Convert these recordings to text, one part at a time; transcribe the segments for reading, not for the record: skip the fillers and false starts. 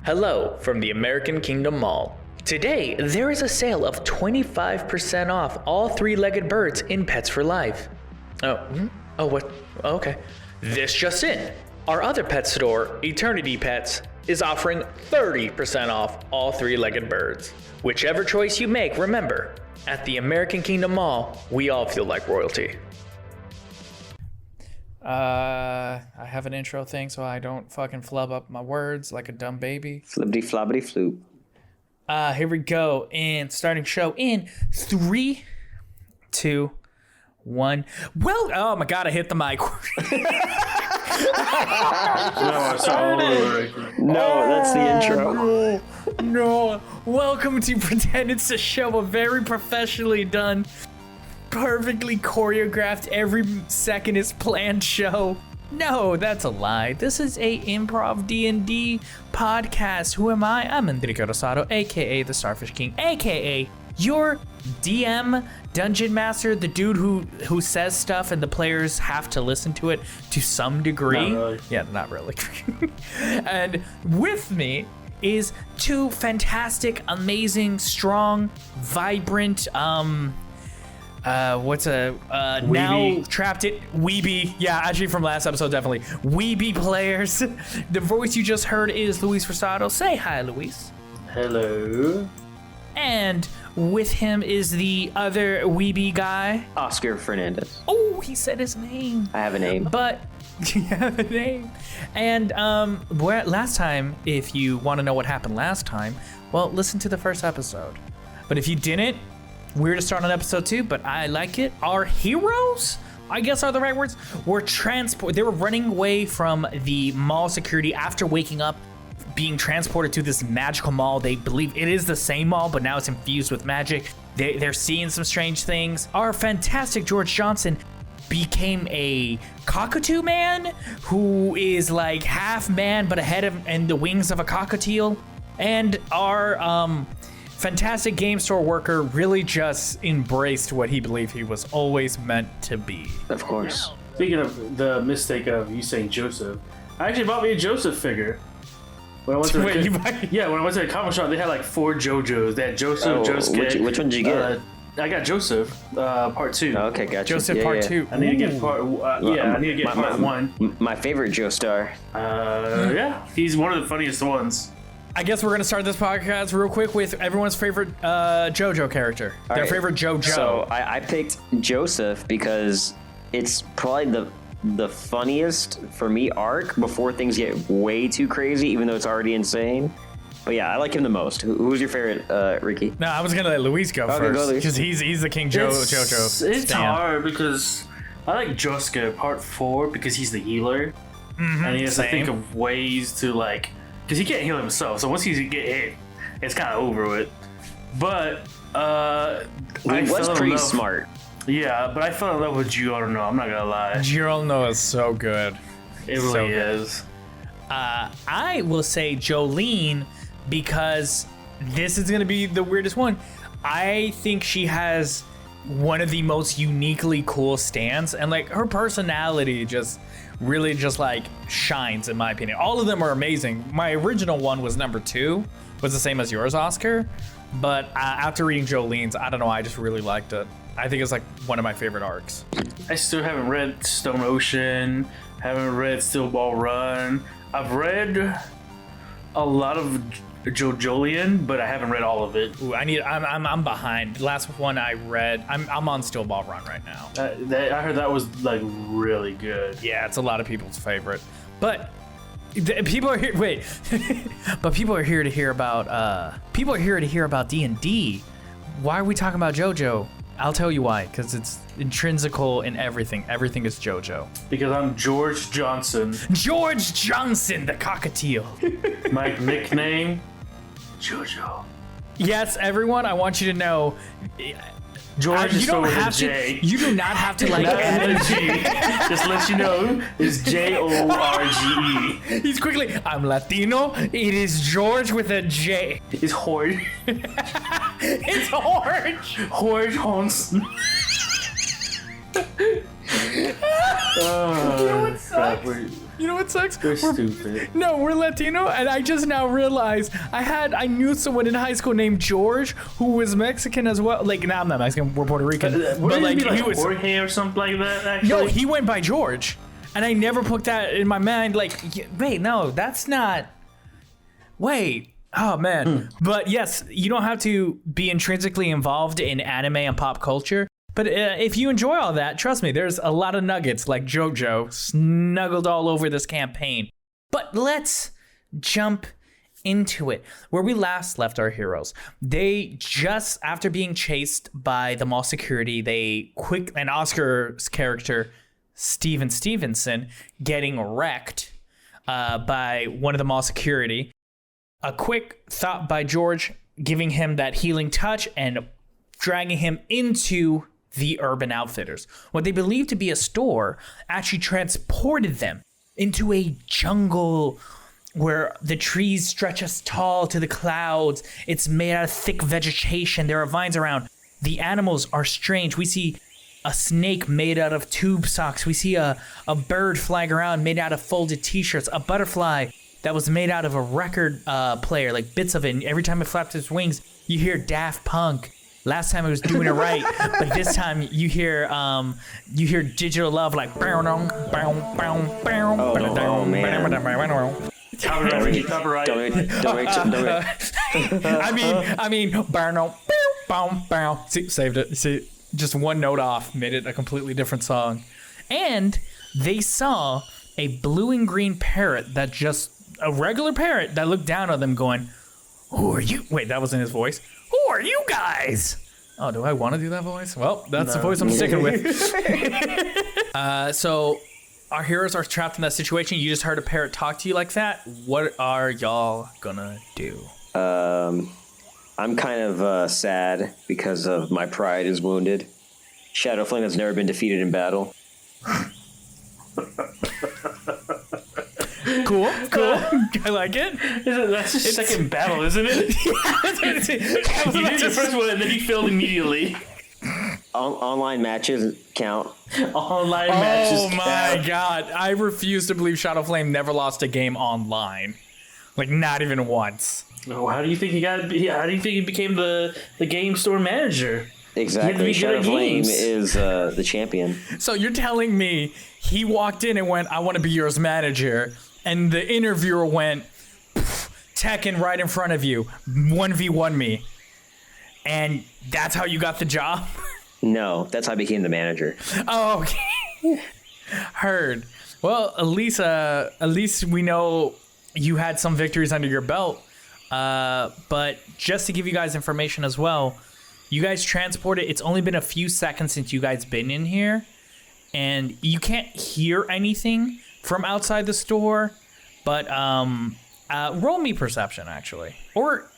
Hello from the American Kingdom Mall. Today, there is a sale of 25% off all three-legged birds in Pets for Life. What? Okay. This just in. Our other pet store, Eternity Pets, is offering 30% off all three-legged birds. Whichever choice you make, remember, at the American Kingdom Mall, we all feel like royalty. I have an intro thing so I don't fucking flub up my words like a dumb baby. Flippity floppity floop. Here we go. And starting show in 3, 2, 1. Well, oh my god, I hit the mic. No, that's the intro. No. Welcome to Pretend It's a Show, a very professionally done, perfectly choreographed, every second is planned show. No, that's a lie. This is a improv D&D podcast. Who am I? I'm Enrique Rosado, aka the Starfishking, aka your DM dungeon master, the dude who says stuff and the players have to listen to it to some degree. Not really. Yeah, not really. And with me is two fantastic, amazing, strong, vibrant, now trapped it weeby. Yeah, actually from last episode, definitely weeby players. The voice you just heard is Luis Rosado. Say hi, Luis. Hello. And with him is the other weeby guy, Oscar Fernandez. Oh, he said his name. I have a name. But you have a name. And last time, if you want to know what happened last time, well, listen to the first episode. But if you didn't, weird to start on episode 2, but I like it. Our heroes, I guess are the right words, they were running away from the mall security after waking up, being transported to this magical mall. They believe it is the same mall, but now it's infused with magic. They're seeing some strange things. Our fantastic George Johnson became a cockatoo man who is like half man, but a head and the wings of a cockatiel. And our fantastic game store worker really just embraced what he believed he was always meant to be. Of course. Speaking of the mistake of you saying Joseph, I actually bought me a Joseph figure. When I went to when I went to the comic shop, they had like 4 Jojos. They had Joseph, Josuke. Which one did you get? I got Joseph, part 2. Oh, okay, gotcha. Joseph part 2. I need to get part. I need to get part 1. My favorite Joestar. Yeah, he's one of the funniest ones. I guess we're gonna start this podcast real quick with everyone's favorite Jojo character. All Their right. favorite Jojo. So I picked Joseph because it's probably the funniest for me arc before things get way too crazy, even though it's already insane. But yeah, I like him the most. Who's your favorite, Ricky? No, I was gonna let Luis go Okay, first go, Luis. because he's the King Jojo. It's stan. hard because I like Josuke part 4 because he's the healer, and he has to think of ways to because he can't heal himself. So once he get hit, it's kind of over with. But He was pretty smart. Yeah, but I fell in love with Jojo. I'm not gonna lie. Jojo is so good. It really is. I will say Jolene because this is gonna be the weirdest one. I think she has one of the most uniquely cool stands, and like her personality just really just like shines in my opinion. All of them are amazing. My original one was number 2, was the same as yours, Oscar. But after reading Jolene's, I don't know, I just really liked it. I think it's like one of my favorite arcs. I still haven't read Stone Ocean, haven't read Steel Ball Run. I've read a lot of JoJolian, but I haven't read all of it. Ooh, I'm behind. The last one I read, I'm on Steel Ball Run right now. I heard that was like really good. Yeah, it's a lot of people's favorite. But people are here. Wait, but people are here to hear about. People are here to hear about D&D. Why are we talking about JoJo? I'll tell you why. Because it's intrinsical in everything. Everything is JoJo. Because I'm George Johnson. George Johnson, the cockatiel. My nickname, Jojo. Yes, everyone. I want you to know. George is spelled with a J. You do not have to like add a G. Just let you know, it's Jorge. He's quickly. I'm Latino. It is George with a J. It's Jorge. It's George. Jorge Hansen. You know what sucks? You know what sucks? We're stupid. No, we're Latino, and I just now realized I knew someone in high school named George who was Mexican as well. Like, nah, I'm not Mexican. We're Puerto Rican. But like he was Jorge or something like that. Actually, no, he went by George, and I never put that in my mind. Like, wait, no, that's not. Wait. Oh man. But yes, you don't have to be intrinsically involved in anime and pop culture. But if you enjoy all that, trust me, there's a lot of nuggets like Jojo snuggled all over this campaign. But let's jump into it. Where we last left our heroes, they just, after being chased by the mall security, and Oscar's character, Steven Stevenson, getting wrecked by one of the mall security. A quick thought by George, giving him that healing touch and dragging him into the Urban Outfitters. What they believed to be a store actually transported them into a jungle where the trees stretch as tall to the clouds. It's made out of thick vegetation. There are vines around. The animals are strange. We see a snake made out of tube socks. We see a bird flying around made out of folded t-shirts, a butterfly that was made out of a record player, like bits of it. And every time it flaps its wings, you hear Daft Punk. Last time it was doing it right, but this time you hear Digital Love like Oh man. Copyright. I mean, see, saved it. See, just one note off made it a completely different song. And they saw a blue and green parrot that just a regular parrot that looked down on them, going, "Who are you?" Wait, that wasn't his voice. Who are you guys? Oh, do I want to do that voice? Well, that's the voice I'm sticking with. So our heroes are trapped in that situation. You just heard a parrot talk to you like that. What are y'all gonna do? I'm kind of sad because of my pride is wounded. Shadowflame has never been defeated in battle. Cool. I like it. That's his second battle, isn't it? You did the first one and then he failed immediately. Online matches count. Online matches count. Oh my god. I refuse to believe Shadowflame never lost a game online. Like, not even once. Oh, how do you think he became the game store manager? Exactly. Shadowflame is the champion. So you're telling me he walked in and went, "I want to be yours manager," and the interviewer went, "Tekken right in front of you, 1v1 me," and that's how you got the job? No, that's how I became the manager. Oh, okay. Heard. Well, at least we know you had some victories under your belt. But just to give you guys information as well, you guys transported. It's only been a few seconds since you guys been in here, and you can't hear anything from outside the store. But roll me perception, actually, or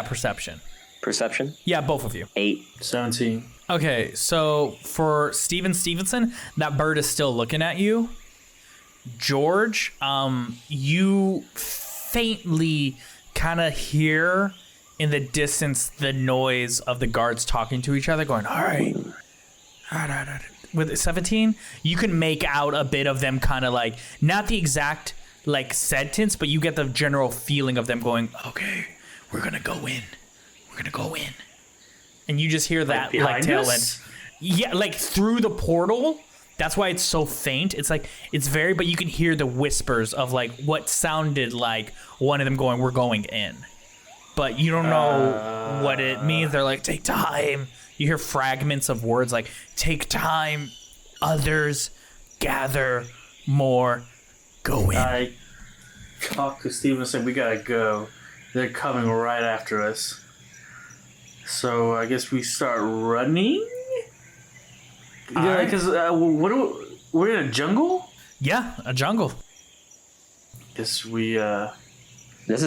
perception. Perception? Yeah, both of you. 8. 17. Okay, so for Steven Stevenson, that bird is still looking at you. George, you faintly kind of hear in the distance the noise of the guards talking to each other, going, "All right." With 17, you can make out a bit of them kind of like, not the exact like sentence, but you get the general feeling of them going, "Okay, we're going to go in. We're going to go in." And you just hear that like tail end. Yeah, like through the portal. That's why it's so faint. It's like, it's very, but you can hear the whispers of like what sounded like one of them going, "We're going in." But you don't know what it means. They're like, "Take time." You hear fragments of words like, "Take time, others, gather more, go in." I talked to Steven and said, "We gotta go. They're coming right after us." So I guess we start running? Yeah, because we're in a jungle? Yeah, a jungle. Guess we, This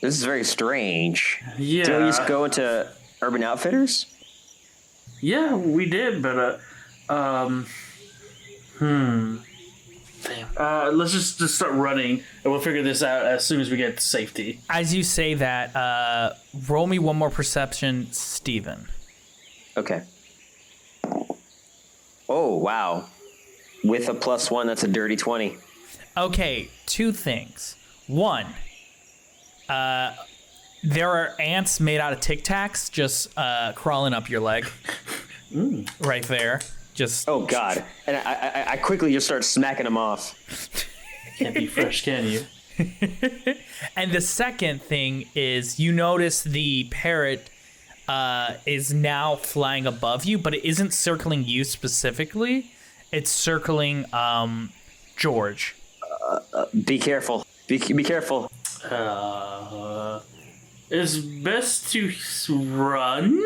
is very strange. Yeah. Did we just go into Urban Outfitters? Yeah, we did, but, let's just start running, and we'll figure this out as soon as we get to safety. As you say that, roll me one more perception, Steven. Okay. Oh, wow. With a +1, that's a dirty 20. Okay, two things. One, there are ants made out of Tic Tacs just crawling up your leg. Right there. Just. Oh, God. And I quickly just start smacking them off. Can't be fresh, can you? And the second thing is you notice the parrot is now flying above you, but it isn't circling you specifically. It's circling George. Be careful. Be careful. It's best to run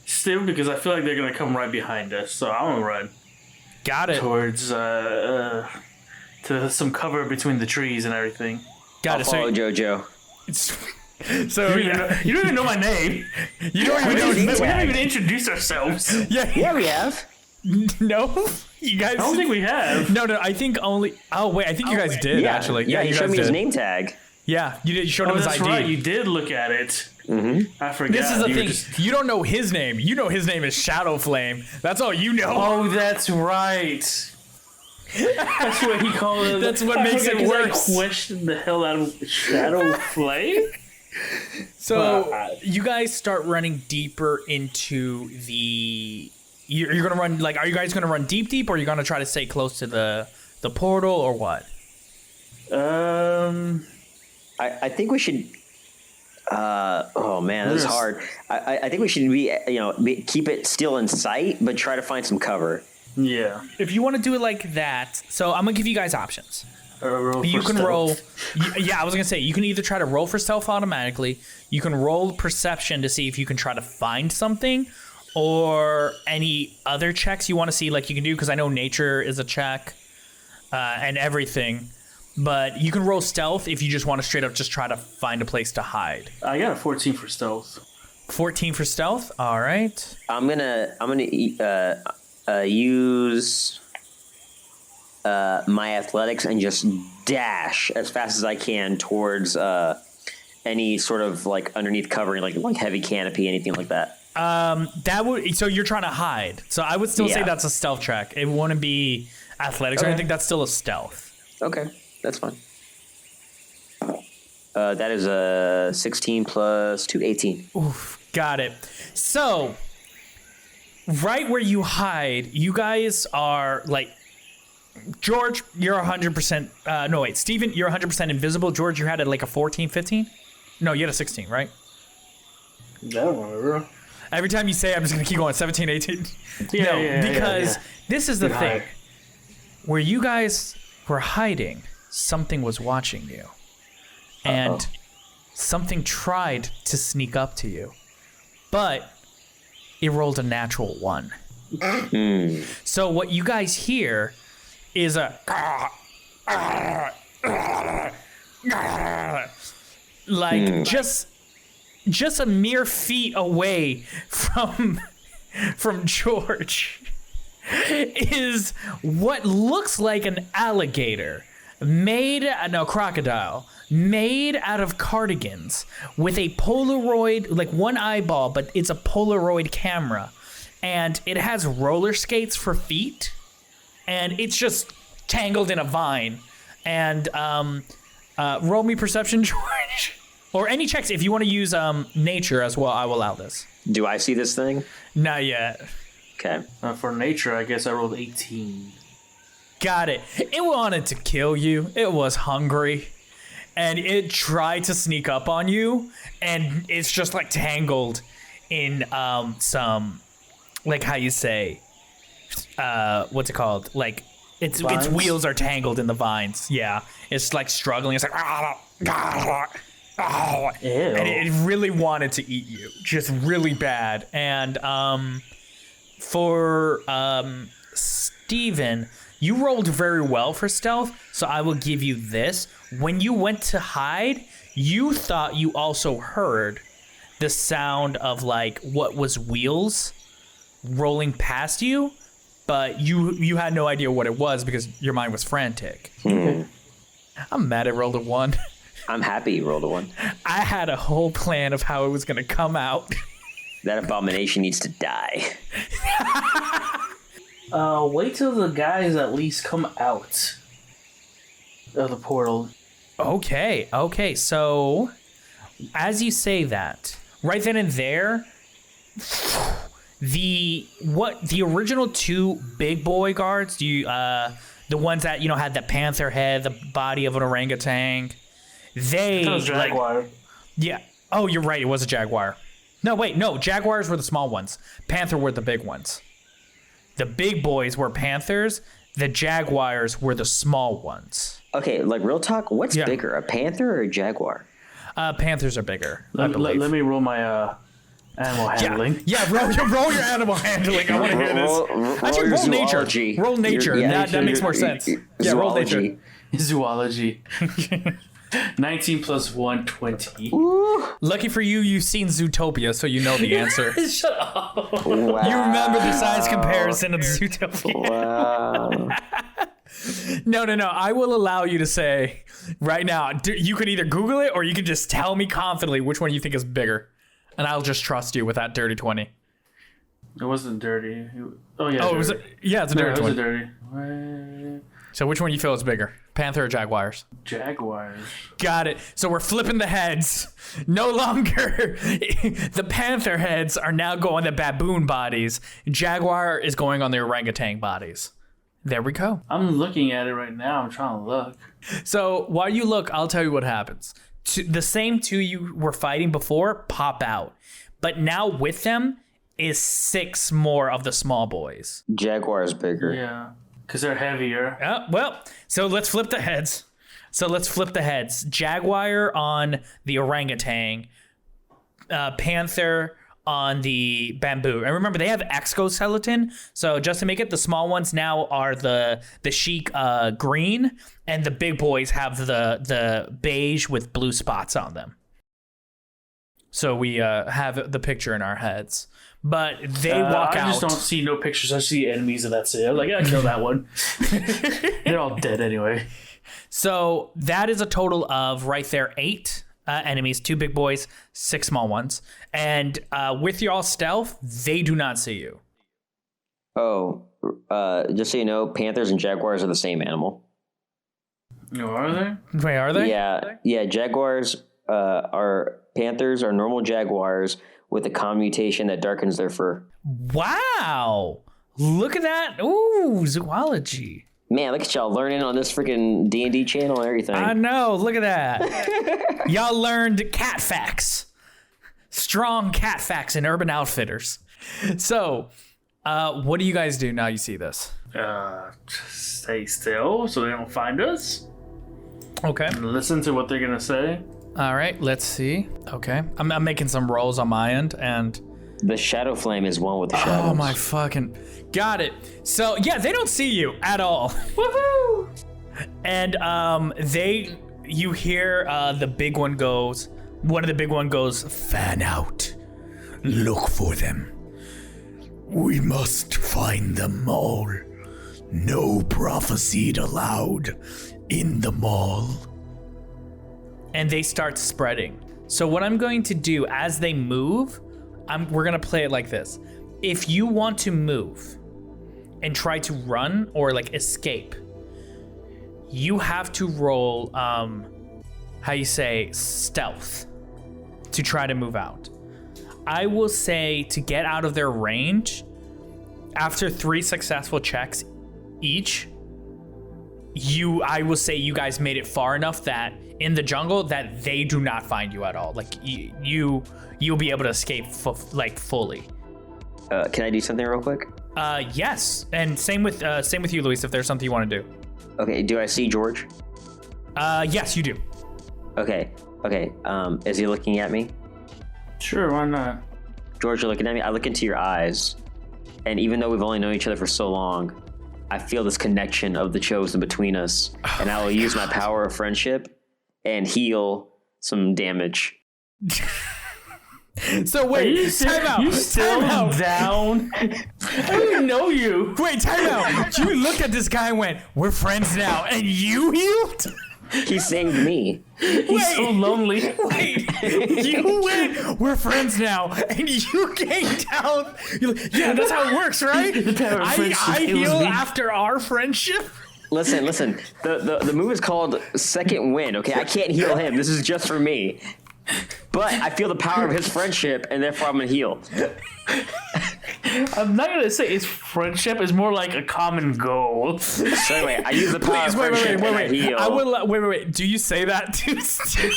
still because I feel like they're gonna come right behind us. So I want to run Got it. towards to some cover between the trees and everything. Got I'll it. follow Jojo. So You don't even know my name. you don't even know We We his haven't name. even introduced ourselves. Yeah, we have. No, you guys. I don't think we have. No, I think only. Oh wait, I think you guys did Yeah, actually. Yeah, you he guys showed me his did. name tag. Yeah, you did. You showed him Oh, his that's ID. right. You did look at it. Mm-hmm. I forgot. This is the You were thing. just- You don't know his name. You know his name is Shadowflame. That's all you know. Oh, that's right. That's what he called it. That's what makes it worse. I questioned the hell out of Shadowflame. So you guys start running deeper into the. You're gonna run like. Are you guys gonna run deep, or are you gonna try to stay close to the portal, or what? I think we should. Oh man, this is Yes. hard. I think we should keep it still in sight, but try to find some cover. Yeah. If you want to do it like that, so I'm gonna give you guys options. Roll You for can stealth. roll. Yeah, I was gonna say you can either try to roll for stealth automatically. You can roll perception to see if you can try to find something, or any other checks you want to see, like you can do. Because I know nature is a check, and everything. But you can roll stealth if you just want to straight up just try to find a place to hide. I got a 14 for stealth. 14 for stealth. All right. I'm gonna use my athletics and just dash as fast as I can towards any sort of like underneath covering, like heavy canopy, anything like that. That would. So you're trying to hide. So I would still say Yeah. that's a stealth check. It wouldn't be athletics or Okay. anything. That's still a stealth. Okay, that's fine. That is a 16 plus 2, 18. Got it. So, right where you hide, you guys are like, George, you're 100%. No, wait, Steven, you're 100% invisible. George, you had it like a 14, 15? No, you had a 16, right? I don't remember. Every time you say it, I'm just going to keep going 17, 18. Yeah, No, yeah, because yeah. this is the Good thing. hide. Where you guys were hiding, something was watching you. And something tried to sneak up to you. But it rolled a natural 1. So what you guys hear is a like just a mere feet away from George is what looks like an alligator crocodile made out of cardigans with a Polaroid, like one eyeball, but it's a Polaroid camera, and it has roller skates for feet, and it's just tangled in a vine. And roll me perception, George, or any checks if you want to use nature as well. I will allow this. Do I see this thing? Not yet. Okay. For nature, I guess I rolled 18. Got it. It wanted to kill you. It was hungry. And it tried to sneak up on you. And it's just like tangled in some, like how you say, what's it called? Like its wheels are tangled in the vines. Yeah. It's like struggling. It's like, and it really wanted to eat you. Just really bad. And for Steven, you rolled very well for stealth, so I will give you this. When you went to hide, you thought you also heard the sound of like what was wheels rolling past you, but you had no idea what it was because your mind was frantic. I'm mad I rolled a 1. I'm happy you rolled a 1. I had a whole plan of how it was going to come out. That abomination needs to die. Wait till the guys at least come out of the portal. Okay. So, as you say that, right then and there, the original two big boy guards, the ones that had the panther head, the body of an orangutan, they was jaguar. yeah. Oh, you're right. It was a jaguar. No, wait, no. Jaguars were the small ones. Panther were the big ones. The big boys were panthers. The jaguars were the small ones. Okay, like real talk, what's bigger, a panther or a jaguar? Panthers are bigger. Let me roll my animal handling. Yeah, roll your animal handling. I want to hear this. Actually, roll nature. Roll nature. That makes more sense. Yeah, roll nature. Zoology. 19 plus 1, 20. Lucky for you, you've seen Zootopia, so you know the answer. Shut up. Wow. You remember the size comparison of Zootopia. Wow. No. I will allow you to say right now. You can either Google it or you can just tell me confidently which one you think is bigger, and I'll just trust you with that dirty 20. It wasn't dirty. Oh yeah. Oh, it's a dirty 20. It was a dirty. So which one you feel is bigger, Panther or Jaguars? Jaguars. Got it. So we're flipping the heads. No longer the Panther heads are now going the baboon bodies. Jaguar is going on the orangutan bodies. There we go. I'm looking at it right now. I'm trying to look. So while you look, I'll tell you what happens. The same two you were fighting before pop out. But now with them is 6 more of the small boys. Jaguar is bigger. Yeah. Because they're heavier. So let's flip the heads. Jaguar on the orangutan, Panther on the bamboo. And remember, they have exoskeleton. So just to make it, the small ones now are the chic green, and the big boys have the beige with blue spots on them. So we have the picture in our heads. But they walk out. I just don't see no pictures. I see enemies, and that's it. I'm like, I kill that one. They're all dead anyway. So that is a total of right there 8 enemies, 2 big boys, 6 small ones. And with your all stealth, they do not see you. Oh, just so you know, panthers and jaguars are the same animal. No, are they? Wait, are they? Yeah. Jaguars panthers are normal jaguars with a commutation that darkens their fur. Wow. Look at that. Ooh, zoology. Man, look at y'all learning on this freaking D&D channel and everything. I know. Look at that. Y'all learned cat facts. Strong cat facts in Urban Outfitters. So, what do you guys do now you see this? Stay still so they don't find us. Okay. And listen to what they're going to say. All right, let's see. Okay. I'm making some rolls on my end, and the Shadowflame is one with the shadows. Oh my fucking... Got it. So, yeah, they don't see you at all. Woohoo! And you hear the big one goes... One of the big one goes, "Fan out. Look for them. We must find them all. No prophecy allowed in the mall." And they start spreading. So what I'm going to do as they move, we're gonna play it like this. If you want to move and try to run or like escape, you have to roll, stealth to try to move out. I will say to get out of their range, after 3 successful checks each, I will say you guys made it far enough that in the jungle that they do not find you at all. Like you'll be able to escape fully. Can I do something real quick? Yes, and same with you, Luis. If there's something you want to do. Okay. Do I see George? Yes, you do. Okay. Is he looking at me? Sure, why not? George, you're looking at me. I look into your eyes, and even though we've only known each other for so long, I feel this connection of the chosen between us, and I will use my power of friendship and heal some damage. So wait, time out. You still down? I don't even know you. Wait, time out. You looked at this guy and went, "We're friends now," and you healed? He saved me. He's so lonely. Wait, you win. We're friends now, and you gained down. You're like, yeah, that's how it works, right? I heal after our friendship. Listen. The move is called Second Win. Okay, I can't heal him. This is just for me. But I feel the power of his friendship, and therefore I'm gonna heal. I'm not gonna say it's friendship. It's more like a common goal. So anyway, I use the power of friendship and I heal. I will. Wait. Do you say that to Steve?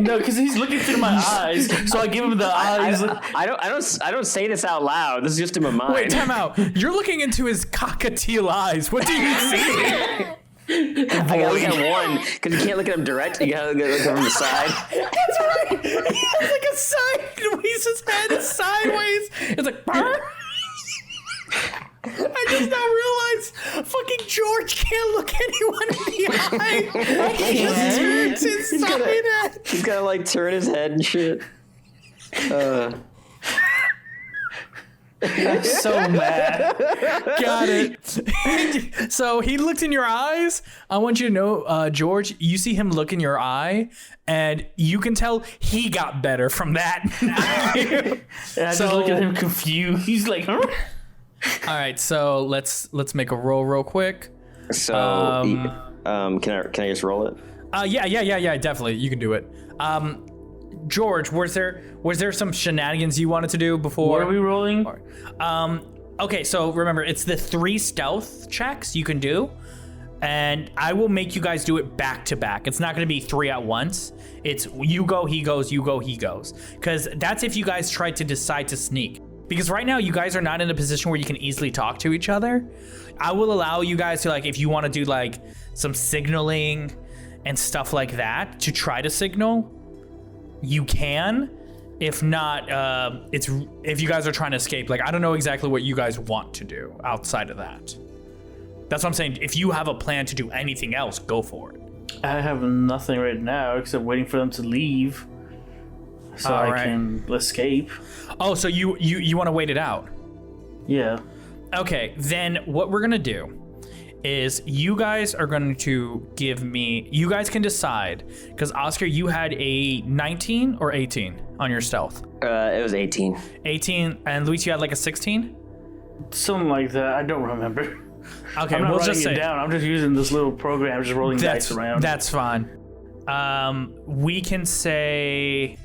No, because he's looking through my eyes, so I give him the eyes. I don't say this out loud. This is just in my mind. Wait, time out. You're looking into his cockatiel eyes. What do you see? I gotta look at one because you can't look at him direct. You gotta look at him from the side. That's right. He has like a side. His head sideways. It's like. Burr. I just now realized fucking George can't look anyone in the eye. He just turns inside it. He's gotta like turn his head and shit. So mad. Got it. So he looked in your eyes. I want you to know, George, you see him look in your eye, and you can tell he got better from that. And I just look at him confused. He's like, huh? All right, so let's make a roll real quick. So, can I just roll it? Yeah, definitely. You can do it. George, was there some shenanigans you wanted to do before? What are we rolling? Okay, so remember, it's the 3 stealth checks you can do, and I will make you guys do it back to back. It's not going to be 3 at once. It's you go, he goes, you go, he goes. Because that's if you guys try to decide to sneak. Because right now, you guys are not in a position where you can easily talk to each other. I will allow you guys to, like, if you want to do, like, some signaling and stuff like that to try to signal, you can. If not, it's if you guys are trying to escape. Like, I don't know exactly what you guys want to do outside of that. That's what I'm saying. If you have a plan to do anything else, go for it. I have nothing right now except waiting for them to leave so I can escape. Oh, so you want to wait it out? Yeah. Okay, then what we're gonna do is you guys are going to give me, you guys can decide, because Oscar, you had a 19 or 18 on your stealth? It was 18. 18, and Luis, you had like a 16? Something like that. I don't remember. Okay, I'm not we'll writing just say it down. I'm just using this little program, just rolling dice around. That's fine. We can say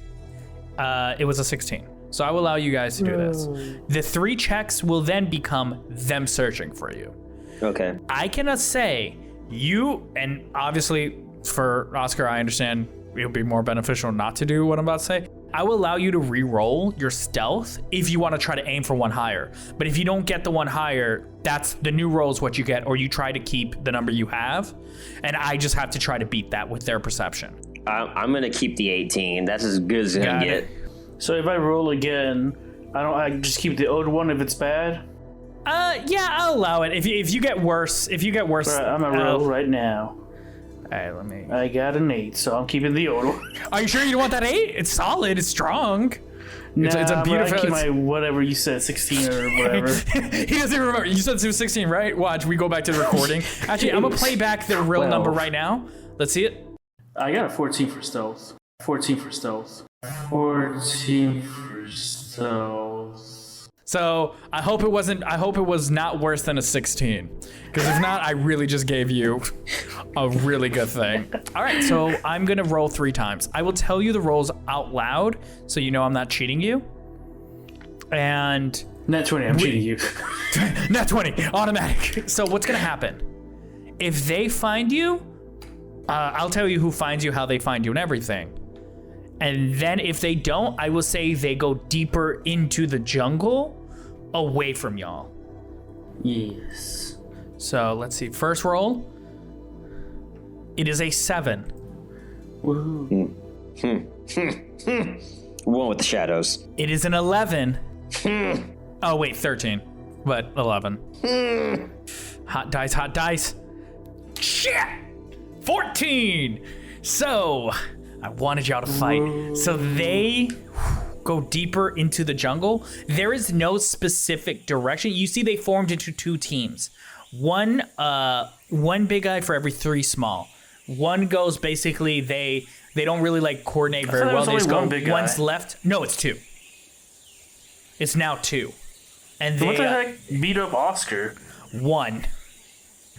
it was a 16. So I will allow you guys to do this. The 3 checks will then become them searching for you. Okay. I cannot say you, and obviously for Oscar, I understand it would be more beneficial not to do what I'm about to say. I will allow you to re-roll your stealth if you want to try to aim for one higher. But if you don't get the one higher, that's the new roll is what you get, or you try to keep the number you have. And I just have to try to beat that with their perception. I'm going to keep the 18. That's as good as it's going to get. So if I roll again, I just keep the old one if it's bad? Yeah, I'll allow it. If you get worse, Right, I'm gonna roll right now. All right, let me. I got an 8, so I'm keeping the old one. Are you sure you don't want that 8? It's solid. It's strong. Nah, it's a beautiful. I keep my whatever you said, 16 or whatever. He doesn't remember. You said it was 16, right? Watch, we go back to the recording. Actually, I'm gonna play back the real number right now. Let's see it. I got a 14 for stealth. 14 for stealth. 14 for stealth. So I hope it was not worse than a 16. Because if not, I really just gave you a really good thing. All right, so I'm gonna roll 3 times. I will tell you the rolls out loud, so you know I'm not cheating you. And Nat 20, I'm cheating you. Nat 20, automatic. So what's gonna happen? If they find you, I'll tell you who finds you, how they find you, and everything. And then if they don't, I will say they go deeper into the jungle, away from y'all. Yes. So let's see. First roll. It is a 7. Woohoo. One with the shadows. It is an 11. Oh wait, 13, but 11. Hot dice, hot dice. Shit. 14. So I wanted y'all to fight. So they go deeper into the jungle. There is no specific direction. You see they formed into 2 teams. One big guy for every 3 small. One goes basically they don't really like coordinate very there well. was They only just go one big guy. one's left. No, it's two. It's now two, and What they the heck beat up Oscar? one.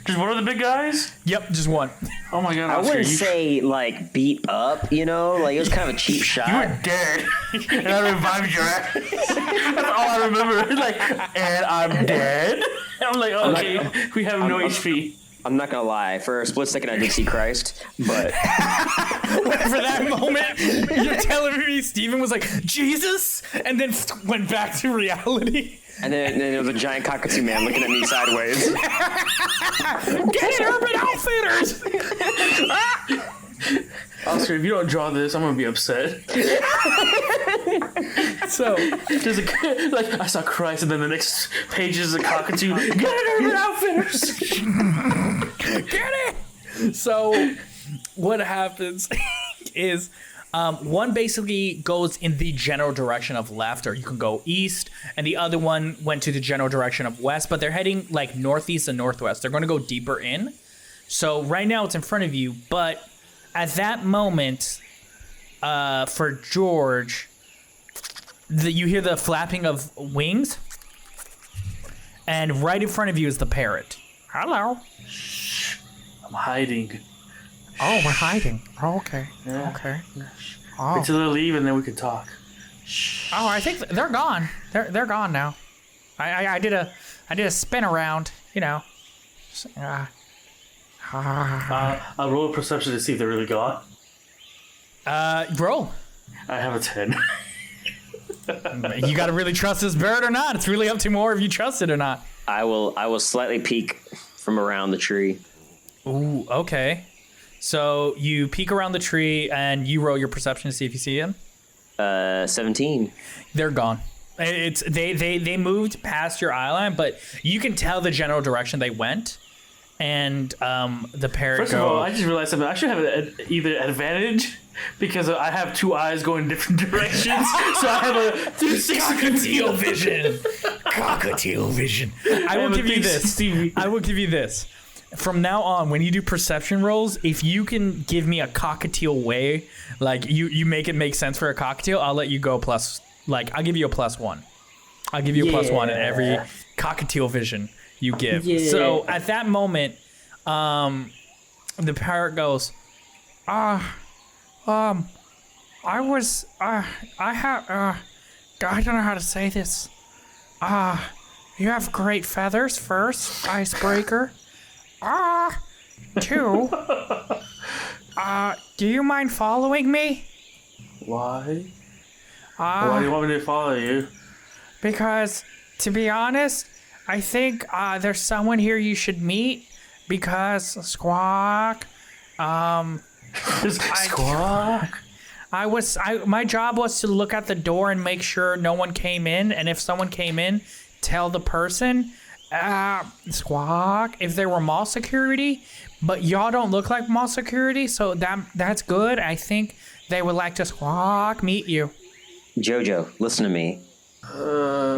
Just one of the big guys? Yep, just one. Oh my god, I Oscar, wouldn't say like beat up, you know, like it was kind of a cheap shot. you were dead, and I revived your ass. That's all I remember. Like, and I'm dead. I'm like, okay, we have no HP. I'm not gonna lie. For a split second, I did see Christ, but For that moment, you're telling me Steven was like, Jesus? And then went back to reality. and then there was a giant cockatoo man looking at me sideways. Get it, Urban Outfitters! Oscar, if you don't draw this, I'm gonna be upset. So, There's a like I saw Christ, and then the next page is a cockatoo. Get it, Urban Outfitters. get it! So, what happens is one basically goes in the general direction of left, or you can go east, and the other one went to the general direction of west, but they're heading like northeast and northwest. They're going to go deeper in. So right now it's in front of you, but at that moment, for George, you hear the flapping of wings, and right in front of you is the parrot. Hello. I'm hiding. Oh, we're hiding. Oh, okay. Yeah. Okay. Wait till they leave, and then we can talk. Oh, I think they're gone. They're gone now. I did a spin around, you know. I'll roll a perception to see if they're really gone. Roll. I have a 10. You gotta really trust this bird or not. It's really up to more if you trust it or not. I will slightly peek from around the tree. Ooh, okay. So you peek around the tree and you roll your perception to see if you see him. 17. They're gone. It's they moved past your eye line, but you can tell the general direction they went. And the parrot First of all, I just realized something. I should have either advantage because I have two eyes going different directions. So I have a 360 vision. Cockatiel vision. I will give you this. I will give you this. From now on, when you do perception rolls, if you can give me a cockatiel way, like you make it make sense for a cockatiel, I'll let you go plus. Like I'll give you a +1. I'll give you a +1 in every cockatiel vision you give. Yeah. So at that moment, the parrot goes, I don't know how to say this. You have great feathers, first, icebreaker. Two, do you mind following me? Why? Why do you want me to follow you? Because, to be honest, I think there's someone here you should meet. Because Squawk, Squawk. my job was to look at the door and make sure no one came in, and if someone came in, tell the person, Squawk, if they were mall security, but y'all don't look like mall security, so that's good. I think they would like to Squawk meet you. Jojo, listen to me.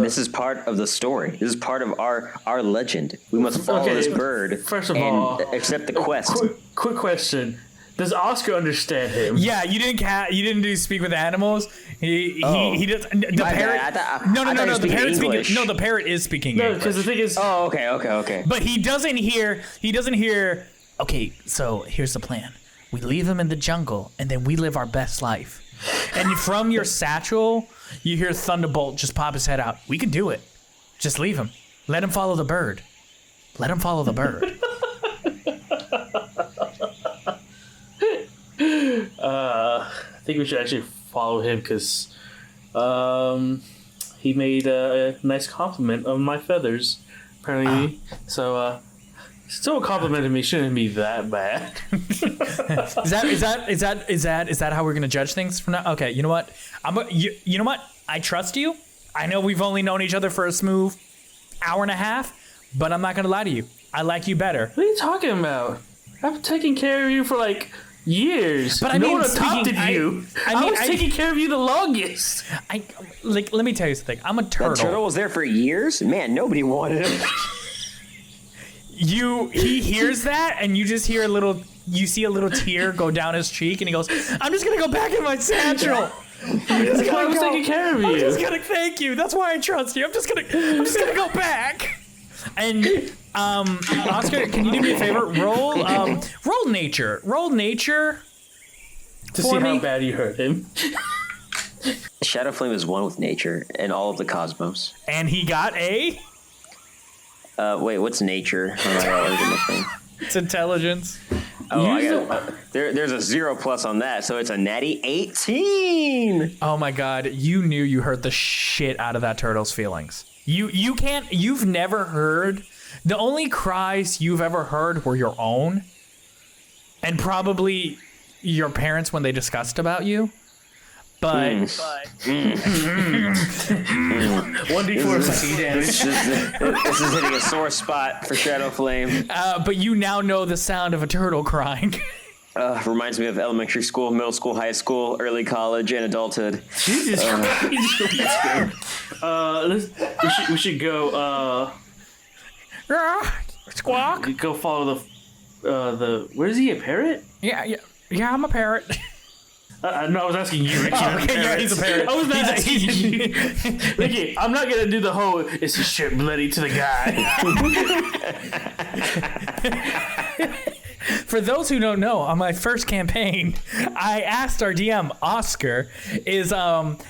This is part of the story. This is part of our legend. We must follow this bird. First of and all, accept the quest. Quick question: does Oscar understand him? Yeah, you didn't do speak with animals. He does. The My parrot. bad. I thought No. you The were parrot speaking English. No, the parrot is speaking No, English. because the thing is, Oh, okay. But he doesn't hear. Okay, so here's the plan. We leave him in the jungle, and then we live our best life. And from your satchel, you hear Thunderbolt just pop his head out. We can do it. Just leave him. Let him follow the bird. Let him follow the bird. I think we should actually follow him because he made a nice compliment on my feathers. Apparently, so still complimenting me shouldn't be that bad. Is that how we're gonna judge things from now? Okay, you know what? You know what? I trust you. I know we've only known each other for a smooth hour and a half, but I'm not gonna lie to you. I like you better. What are you talking about? I've taken care of you for like years. But I no mean, one adopted speaking- you. I was taking care of you the longest. Let me tell you something. I'm a turtle. That turtle was there for years? Man, nobody wanted him. He hears that, and you just hear a little you see a little tear go down his cheek, and he goes, "I'm just gonna go back in my satchel. That's why I was taking care of you. I'm just gonna thank you. That's why I trust you. I'm just gonna go back." And Oscar, can you do me a favor? Roll nature. Roll nature. To see how bad you hurt him. Shadowflame is one with nature and all of the cosmos. And he got a. Wait, what's nature? Oh my God, It's intelligence. Oh, there's a 0+ on that, so it's a natty 18. Oh my God, you knew you hurt the shit out of that turtle's feelings. You've never heard, the only cries you've ever heard were your own, and probably your parents when they discussed about you. But 1d4 psychic damage. This is hitting a sore spot for Shadowflame. But you now know the sound of a turtle crying. Reminds me of elementary school, middle school, high school, early college, and adulthood. Jesus Christ. We should go. Squawk. Go follow the. Where is he? A parrot? Yeah. I'm a parrot. No, I was asking you, Ricky. Yeah, he's a parrot. I was not asking you. Ricky, I'm not gonna do the whole "is his shirt bloody" to the guy. For those who don't know, on my first campaign, I asked our DM, Oscar,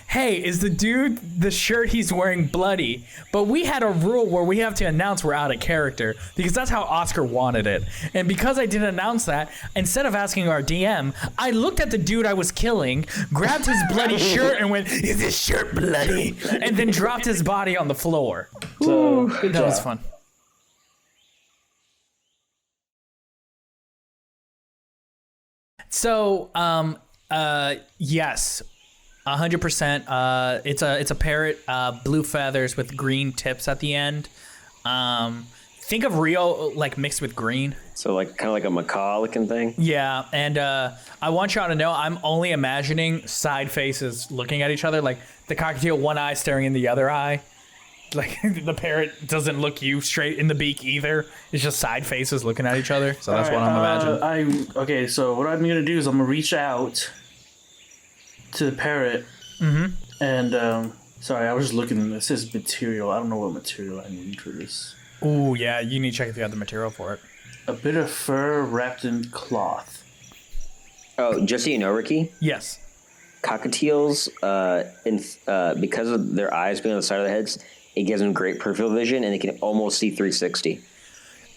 hey, is the dude, the shirt he's wearing bloody? But we had a rule where we have to announce we're out of character, because that's how Oscar wanted it. And because I didn't announce that, instead of asking our DM, I looked at the dude I was killing, grabbed his bloody shirt and went, "Is this shirt bloody?" And then dropped his body on the floor. So, That was fun. So, yes, 100%. It's a parrot, blue feathers with green tips at the end. Think of Rio like mixed with green. So like kind of like a macaw looking thing. Yeah, and I want y'all to know I'm only imagining side faces looking at each other, like the cockatiel, one eye staring in the other eye. Like the parrot doesn't look you straight in the beak either. It's just side faces looking at each other. So that's what I'm imagining. Okay, so what I'm gonna do is I'm gonna reach out to the parrot. Mm-hmm. And sorry, I was just looking. It says material. I don't know what material I need for this. Ooh, yeah, you need to check if you have the material for it. A bit of fur wrapped in cloth. Oh, just so you know, Ricky. Yes. Cockatiels, because of their eyes being on the side of their heads, it gives them great peripheral vision, and they can almost see 360.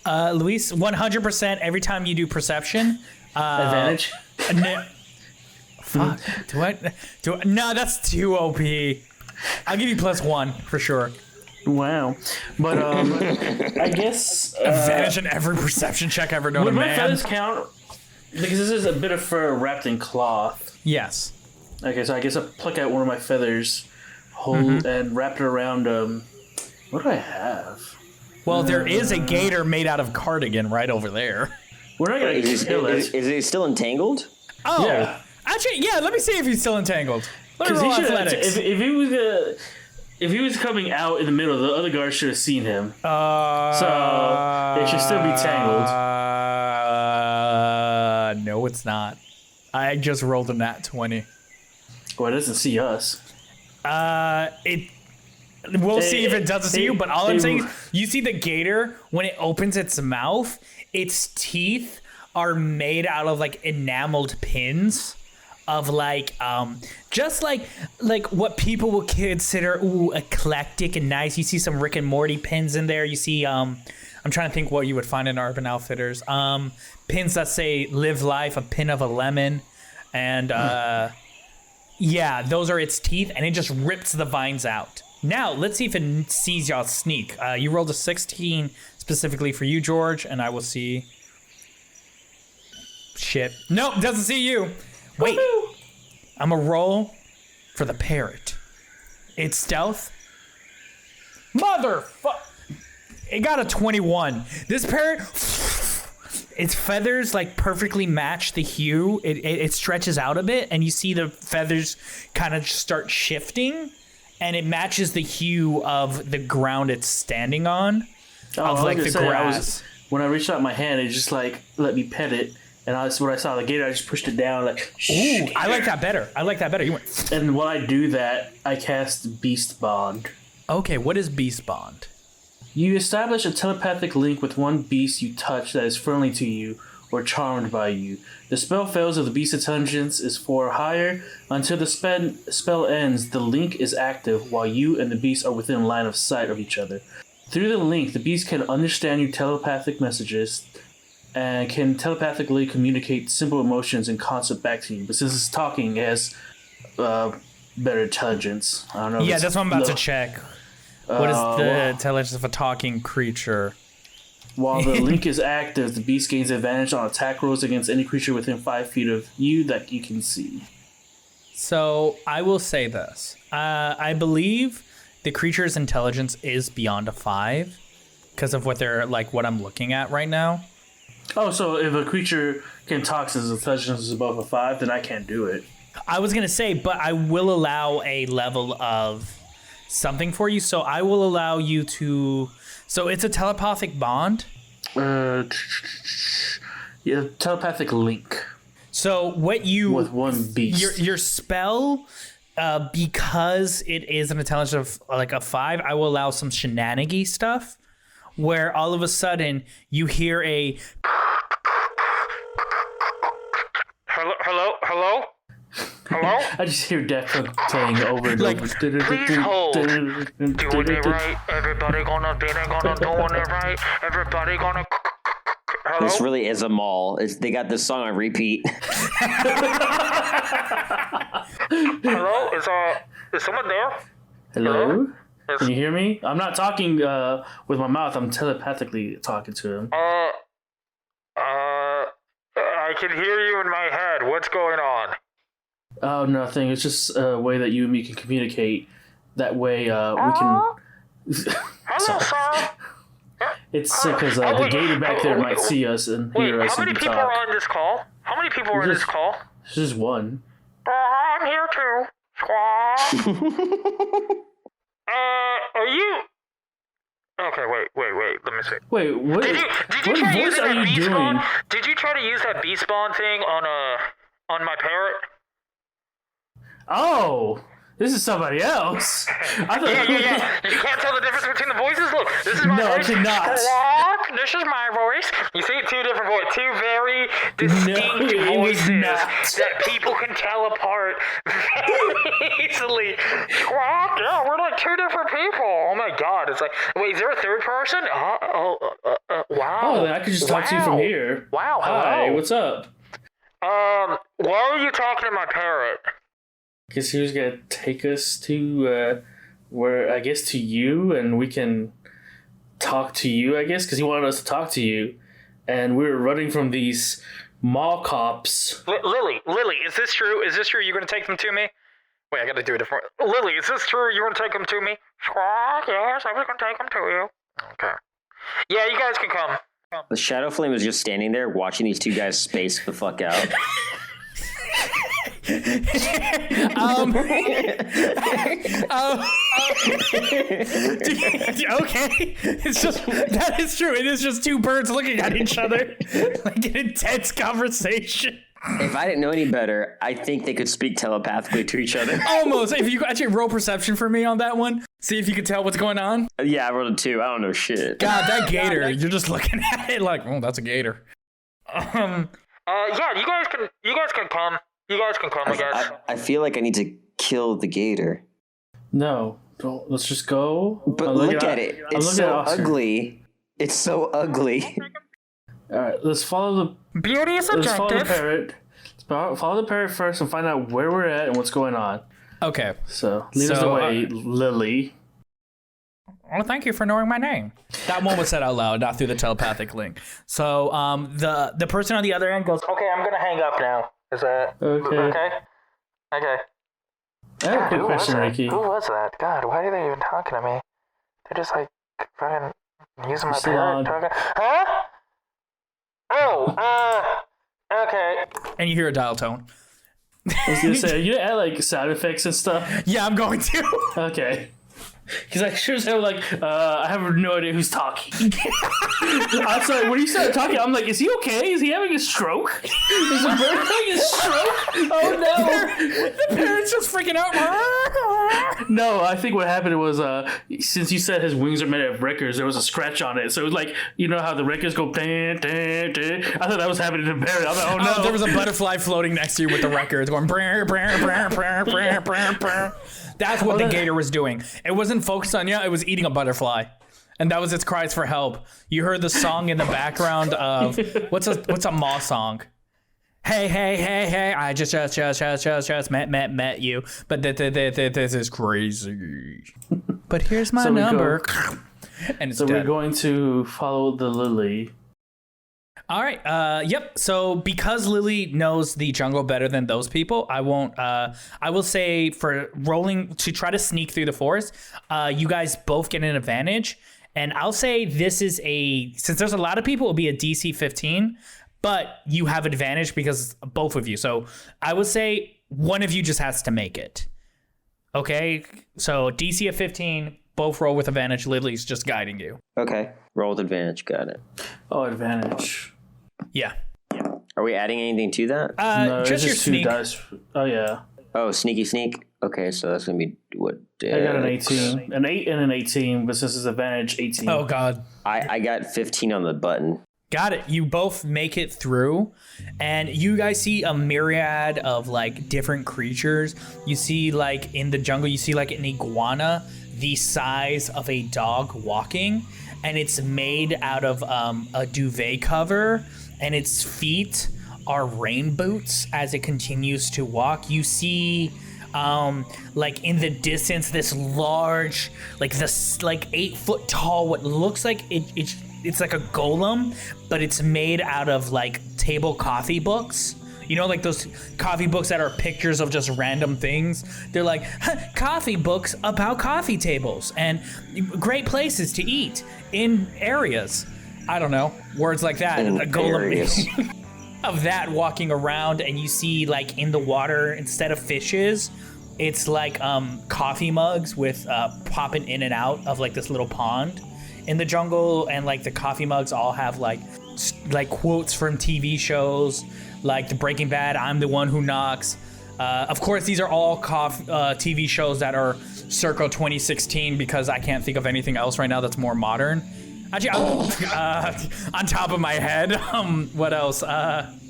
Luis, 100% every time you do perception. Advantage? Fuck. Do I? No, that's too OP. I'll give you +1 for sure. Wow. But I guess... Advantage in every perception check ever done, would man. my feathers count? Because this is a bit of fur wrapped in cloth. Yes. Okay, so I guess I'll pluck out one of my feathers, hold and wrap it around. What do I have? Well, there is a gator made out of cardigan right over there. We're not gonna kill it. Is he still entangled? Oh, Yeah. Actually, yeah. Let me see if he's still entangled. Let me Because roll he should. athletics. If he was coming out in the middle, the other guard should have seen him. So it should still be tangled. No, it's not. I just rolled a nat 20. Well, it doesn't see us. We'll see if it doesn't see you, but all I'm saying is you see the gator, when it opens its mouth, its teeth are made out of like enameled pins of like just like what people would consider eclectic and nice. You see some Rick and Morty pins in there. You see I'm trying to think what you would find in Urban Outfitters. Pins that say "Live Life," a pin of a lemon, and yeah, those are its teeth, and it just rips the vines out. Now, let's see if it sees y'all sneak. You rolled a 16 specifically for you, George, and I will see. Shit. Nope, doesn't see you. Wait. I'm going to roll for the parrot. It's stealth. Motherfuck. It got a 21. This parrot, its feathers like perfectly match the hue. It stretches out a bit, and you see the feathers kind of start shifting. And it matches the hue of the ground it's standing on, of like the grass. When I reached out my hand, it just like let me pet it, And that's what I saw. The gator, I just pushed it down. Like, Ooh, I like that better. You went. And when I do that, I cast Beast Bond. Okay, what is Beast Bond? You establish a telepathic link with one beast you touch that is friendly to you or charmed by you. The spell fails if the beast's intelligence is 4 or higher. Until the spell ends, the link is active while you and the beast are within line of sight of each other. Through the link, the beast can understand your telepathic messages and can telepathically communicate simple emotions and concept back to you. But since it's talking, it has better intelligence. I don't know. Yeah, that's what I'm about to check. What is the intelligence of a talking creature? While the link is active, the beast gains advantage on attack rolls against any creature within 5 feet of you that you can see. So I will say this. I believe the creature's intelligence is beyond a 5 because of what I'm looking at right now. Oh, so if a creature can talk since its intelligence is above a 5, then I can't do it. I was going to say, but I will allow a level of something for you. So I will allow you to... So it's a telepathic bond? Yeah, telepathic link. So what you... With one beast. Your spell, because it is an intelligence of like a 5, I will allow some shenanigan stuff where all of a sudden you hear a... Hello? I just hear Death playing over and over. Please hold. Doing it right. Everybody gonna doing it right. Everybody gonna. Hello? This really is a mall. They got this song on repeat. Hello? Is someone there? Hello? Can you hear me? I'm not talking with my mouth. I'm telepathically talking to him. I can hear you in my head. What's going on? Oh, nothing. It's just a way that you and me can communicate. That way, we can... Hello, sir. It's because the gator back there might see us and hear us how many and people talk. are on this call? How many people are on this call? It's just one. I'm here too. Squad. Are you... Okay, wait. Let me see. Wait, what? Did you What try voice using are that you beast doing? spawn? Did you try to use that beast spawn thing on my parrot? Oh, this is somebody else. I thought. Yeah. You can't tell the difference between the voices? Look, this is my No, I voice. cannot. Squawk. This is my voice. You see, two different voices. Two very distinct it was voices not. that people can tell apart very easily. Squawk. Yeah, we're like two different people. Oh my god. It's like, wait, is there a third person? Wow. Oh, then I could just talk to you from here. Wow, Hi, hello. what's up? Why are you talking to my parrot? Guess he was gonna take us to to you, and we can talk to you. I guess because he wanted us to talk to you, and we were running from these mall cops. Lily, is this true? You're gonna take them to me? Wait, I gotta do it different. Lily, is this true? You're gonna take them to me? Squawk, yes, I was gonna take them to you. Okay. Yeah, you guys can come. The Shadowflame was just standing there watching these two guys space the fuck out. Okay. It's just that is true. It is just two birds looking at each other like an intense conversation. If I didn't know any better, I think they could speak telepathically to each other. Almost. If you actually roll perception for me on that one, see if you can tell what's going on. Yeah, I rolled a 2. I don't know shit. God, that gator. You're just looking at it like, oh, that's a gator. Yeah, you guys can come. You guys can come, I guess. I feel like I need to kill the gator. No, don't. Let's just go. But look at it. It's so ugly. It's so ugly. All right, let's follow the Beauty is Let's follow the subjective. parrot. Let's follow the parrot first and find out where we're at and what's going on. Okay. So lead us away, Lily. Well, thank you for knowing my name. That one was said out loud, not through the telepathic link. So the person on the other end goes, Okay, I'm gonna hang up now. Is that Okay. okay? I have a quick question, Ricky. Who was that? God, why are they even talking to me? They're just like fucking using my Still parrot. on. Talking. Huh? Oh, okay. and you hear a dial tone. I was gonna say, are you gonna add like sound effects and stuff? Yeah, I'm going to. Okay. He's like, sure as hell, like, I have no idea who's talking. I'm sorry, when he started talking, I'm like, is he okay? Is he having a stroke? Is the bird having a stroke? Oh no! The parents just freaking out. No, I think what happened was, since you said his wings are made of records, there was a scratch on it. So it was like, you know how the records go, dun, dun, dun. I thought that was happening to Barry. I'm like, oh no. There was a butterfly floating next to you with the records going. Brr, brr, brr, brr, brr, brr, brr. That's what the gator was doing. It wasn't focused on you. It was eating a butterfly. And that was its cries for help. You heard the song in the background of what's a Maw song? Hey, hey, hey, hey! I just met you, but this is crazy. But here's my number, and it's so dead. we're going to follow the lily. All right. Yep. So because Lily knows the jungle better than those people, I won't. I will say for rolling to try to sneak through the forest, you guys both get an advantage. And I'll say this is since there's a lot of people, it'll be a DC 15, but you have advantage because both of you. So I would say one of you just has to make it. Okay. So DC of 15, both roll with advantage. Lily's just guiding you. Okay. Roll with advantage. Got it. Oh, advantage. Yeah. Are we adding anything to that? No, it's just your just two sneak. dice. Oh, yeah. Oh, sneaky sneak. Okay, so that's gonna be what? I got an 18. An 8 and an 18, but since it's advantage, 18. Oh God. I got 15 on the button. Got it. You both make it through, and you guys see a myriad of like different creatures. You see like in the jungle, you see like an iguana the size of a dog walking, and it's made out of a duvet cover, and its feet are rain boots as it continues to walk. You see like in the distance this large, like this like 8 foot tall, what looks like it's like a golem, but it's made out of like table coffee books. You know, like those coffee books that are pictures of just random things. They're like coffee books about coffee tables and great places to eat in areas. I don't know, words like that. In A golem areas. of that walking around, and you see like in the water, instead of fishes, it's like coffee mugs with popping in and out of like this little pond in the jungle, and like the coffee mugs all have like quotes from TV shows like the Breaking Bad, I'm the one who knocks. Of course, these are all TV shows that are circa 2016 because I can't think of anything else right now that's more modern. Actually, on top of my head, what else?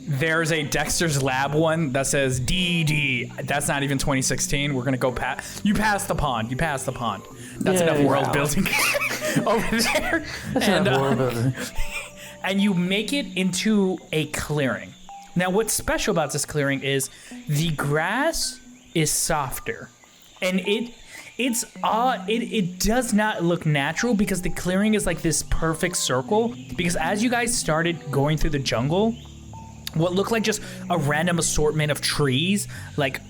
There's a Dexter's Lab one that says DD. That's not even 2016. We're gonna go past. You passed the pond. That's enough world building over there. And you make it into a clearing. Now, what's special about this clearing is the grass is softer, and it does not look natural because the clearing is like this perfect circle. Because as you guys started going through the jungle, what looked like just a random assortment of trees, like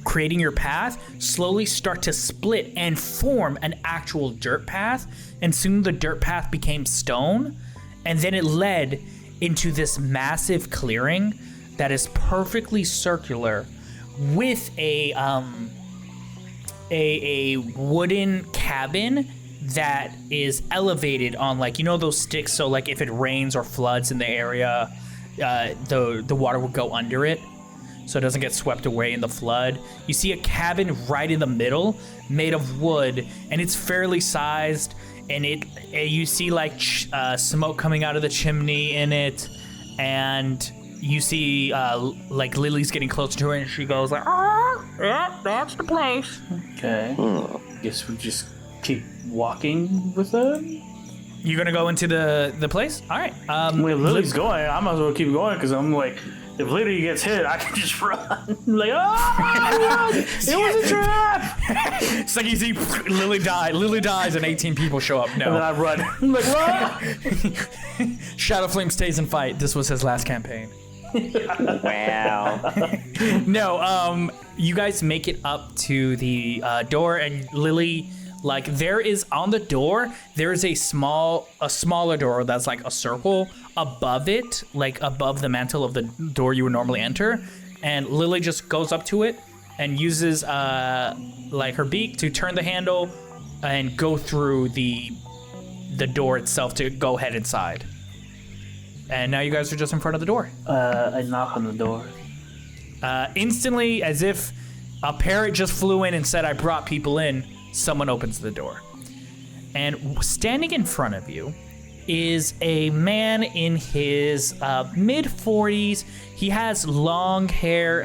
creating your path, slowly start to split and form an actual dirt path. And soon the dirt path became stone, and then it led into this massive clearing that is perfectly circular with a wooden cabin that is elevated on, like, you know, those sticks, so like if it rains or floods in the area, the water will go under it so it doesn't get swept away in the flood. You see a cabin right in the middle made of wood, and it's fairly sized, and you see like smoke coming out of the chimney in it, and you see like Lily's getting closer to her, and she goes like, yeah, that's the place. Okay. Guess we just keep walking with them. You gonna go into the place? All right. When Lily's going, I might as well keep going because I'm like, if Lily gets hit, I can just run. Like, oh, it was a trap. It's like you see Lily die. Lily dies, and 18 people show up. No. And then I run. I'm like, what? Shadowflame stays and fight. This was his last campaign. Wow. No, you guys make it up to the door, and Lily, like, there is on the door, there is a smaller door that's like a circle above it, like above the mantle of the door you would normally enter, and Lily just goes up to it and uses like her beak to turn the handle, and go through the door itself to go head inside. And now you guys are just in front of the door. I knock on the door. Instantly, as if a parrot just flew in and said, "I brought people in," someone opens the door. And standing in front of you is a man in his mid-40s. He has long hair,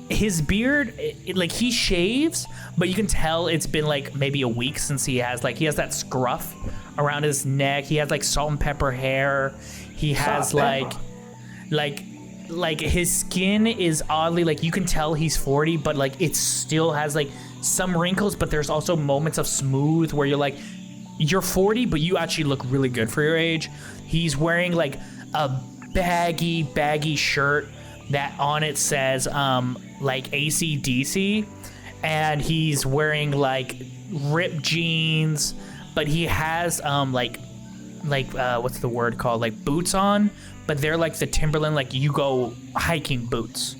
his beard, he shaves, but you can tell it's been like maybe a week since he has that scruff around his neck. He has like salt and pepper hair. He has like his skin is oddly, like, you can tell he's 40, but like it still has like some wrinkles, but there's also moments of smooth where you're like, you're 40, but you actually look really good for your age. He's wearing like a baggy shirt that on it says like AC/DC, and he's wearing like ripped jeans, but he has what's the word called, like boots on, but they're like the Timberland, like you go hiking boots.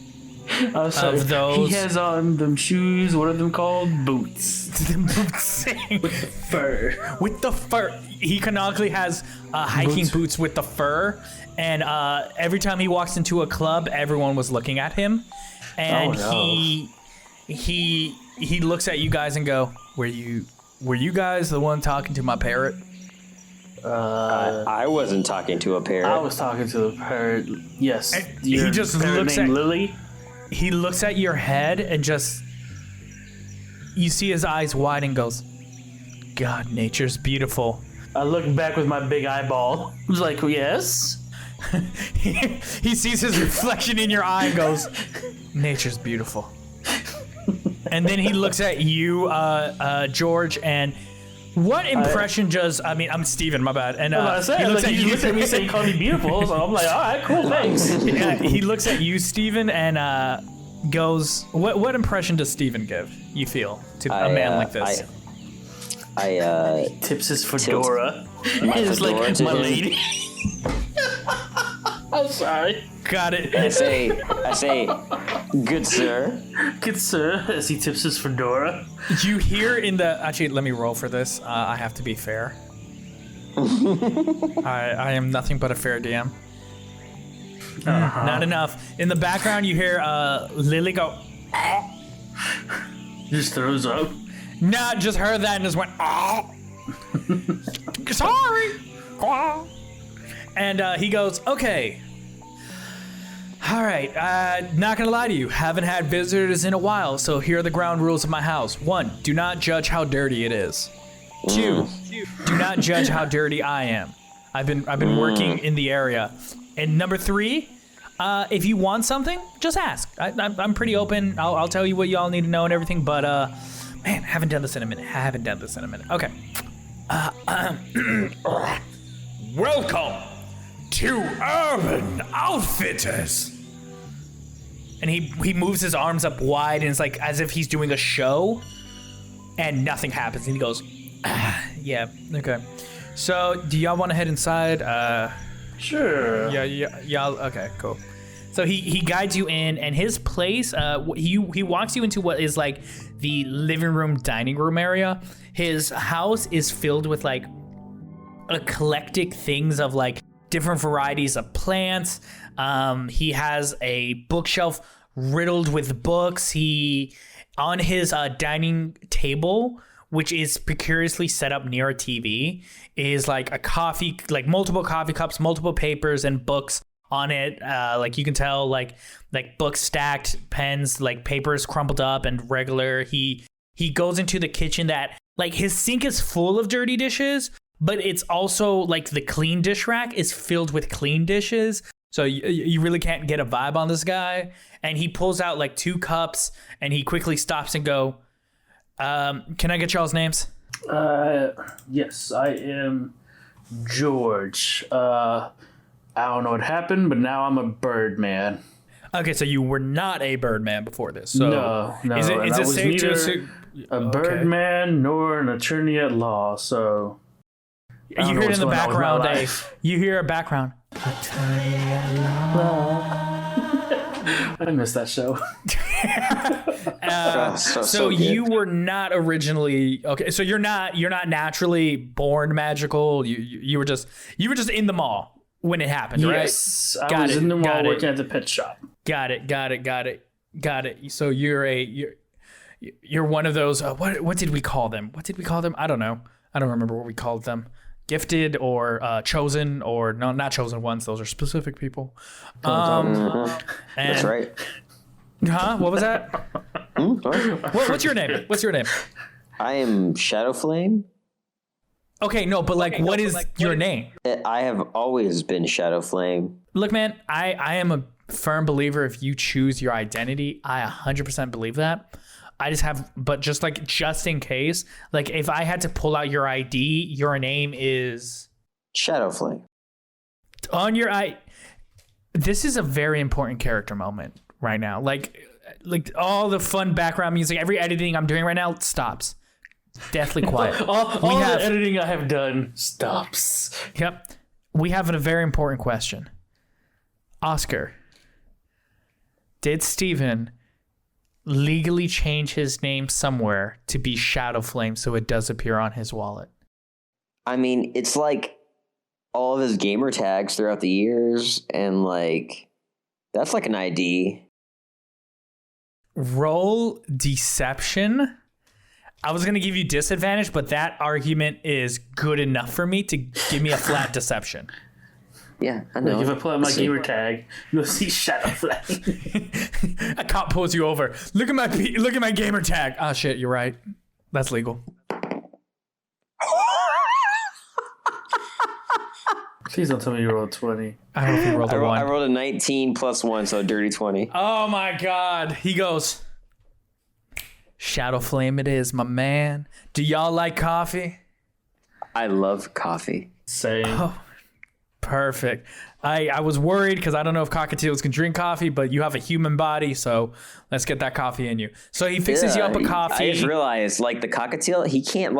Of those, he has on them shoes. What are them called? Boots. Boots with the fur. He canonically has hiking boots with the fur, and every time he walks into a club, everyone was looking at him, and he looks at you guys and go, "Were you guys the one talking to my parrot?" I wasn't talking to a parrot. I was talking to the parrot. Yes. He just looks at Lily. He looks at your head and just, you see his eyes wide and goes, "God, nature's beautiful." I look back with my big eyeball. I was like, "Yes." He sees his reflection in your eye and goes, "Nature's beautiful." And then he looks at you, George, and what impression I'm Steven, my bad. And he looks at you. He looked at me saying, "Call me beautiful." So I'm like, "All right, cool, thanks." Yeah, he looks at you, Steven, and goes, "What impression does Steven give, you feel, to a man like this?" I tips his fedora. It's like, "My lady." I'm sorry. Got it. I say, "Good sir." Good sir, as he tips his fedora. You hear actually, let me roll for this. I have to be fair. I am nothing but a fair DM. Not enough. In the background, you hear Lily go, Just throws up. Nah, just heard that and just went, sorry. And he goes, "Okay. All right, not gonna lie to you, haven't had visitors in a while, so here are the ground rules of my house. 1, do not judge how dirty it is. 2, do not judge how dirty I am. I've been working in the area. And number 3, if you want something, just ask. I'm pretty open. I'll tell you what y'all need to know and everything, but man, haven't done this in a minute. Okay. Welcome to Urban Outfitters." And he moves his arms up wide, and it's like as if he's doing a show, and nothing happens. And he goes, "Yeah, okay. So, do y'all want to head inside?" Sure. Yeah, y'all. Okay, cool. So he guides you in, and his place. He walks you into what is like the living room, dining room area. His house is filled with like eclectic things of like different varieties of plants. He has a bookshelf riddled with books. On his dining table, which is precariously set up near a TV, is like multiple coffee cups, multiple papers and books on it. Like you can tell, like books stacked, pens, like papers crumpled up and regular. He goes into the kitchen that like his sink is full of dirty dishes, but it's also like the clean dish rack is filled with clean dishes. So you really can't get a vibe on this guy. And he pulls out like 2 cups and he quickly stops and go, "Can I get y'all's names?" Yes, I am George. I don't know what happened, but now I'm a bird man. Okay, so you were not a bird man before this. So no. Is it safe to assume a bird man nor an attorney at law? So you hear it in the background. You hear a background. I missed that show. So good. You were not originally okay. So you're not naturally born magical. You were just in the mall when it happened, right? Yes, I was in the mall working at the pet shop. Got it. So you're one of those. What did we call them? I don't know. I don't remember what we called them. Gifted or chosen or no, not chosen ones. Those are specific people. That's right. Huh? What was that? What's your name? I am Shadowflame. Okay, no, but what is your name? I have always been Shadowflame. Look, man, I am a firm believer if you choose your identity, I 100% believe that. I just have, but just in case, if I had to pull out your ID, your name is Shadowflame. On your this is a very important character moment right now. Like all the fun background music, every editing I'm doing right now stops. Deathly quiet. all the editing I have done stops. Yep. We have a very important question. Oscar, did Steven legally change his name somewhere to be Shadowflame so it does appear on his wallet? I mean, it's all of his gamer tags throughout the years, and that's an ID. Roll deception. I was going to give you disadvantage, but that argument is good enough for me to give me a flat deception. Yeah, I know. If I pull out my gamer tag, you'll see Shadowflame. A cop pulls you over. Look at my gamer tag. Oh shit, you're right. That's legal. Please don't tell me you rolled 20. I hope you rolled a 1. I rolled a 19 plus 1, so a dirty 20. Oh my god. He goes, Shadowflame it is, my man. Do y'all like coffee? I love coffee. Same. Oh, perfect. I was worried because I don't know if cockatiels can drink coffee, but you have a human body, so let's get that coffee in you. So he fixes you up a coffee. I just realized, the cockatiel, he can't,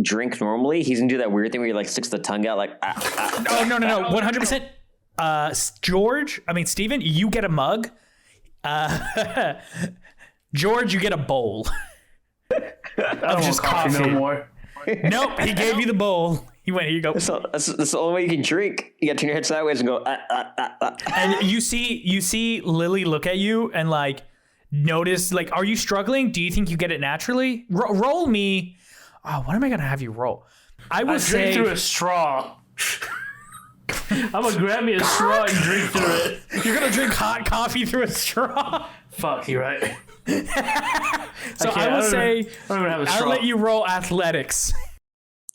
drink normally. He's going to do that weird thing where he, sticks the tongue out, Oh, no. 100%. Steven, you get a mug. George, you get a bowl. of just coffee no more. Nope, he gave you the bowl. He went, here you go. That's the only way you can drink. You got to turn your head sideways and go, And you see Lily look at you and notice, are you struggling? Do you think you get it naturally? Roll me. Oh, what am I going to have you roll? I drink through a straw. I'm going to grab me a straw and drink through it. You're going to drink hot coffee through a straw? Fuck, you're right. So I would say I'll let you roll athletics.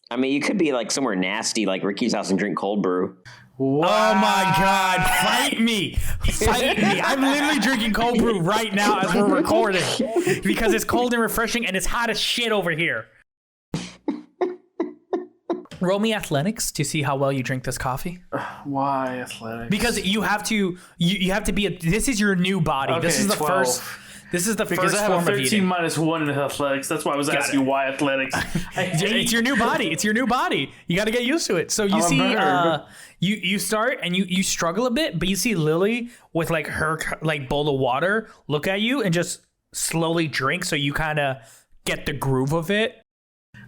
I mean, you could be somewhere nasty like Ricky's house and drink cold brew. Wow. Oh my god, fight me. I'm literally drinking cold brew right now as we're recording because it's cold and refreshing and it's hot as shit over here. Roll me athletics to see how well you drink this coffee. Why athletics? Because you have to be this is your new body. Okay, this is the 12. first Because I have a 13 minus 1 in athletics. That's why I was asking why athletics. It's your new body. You got to get used to it. So you see, you start and you struggle a bit, but you see Lily with her bowl of water look at you and just slowly drink. So you kind of get the groove of it.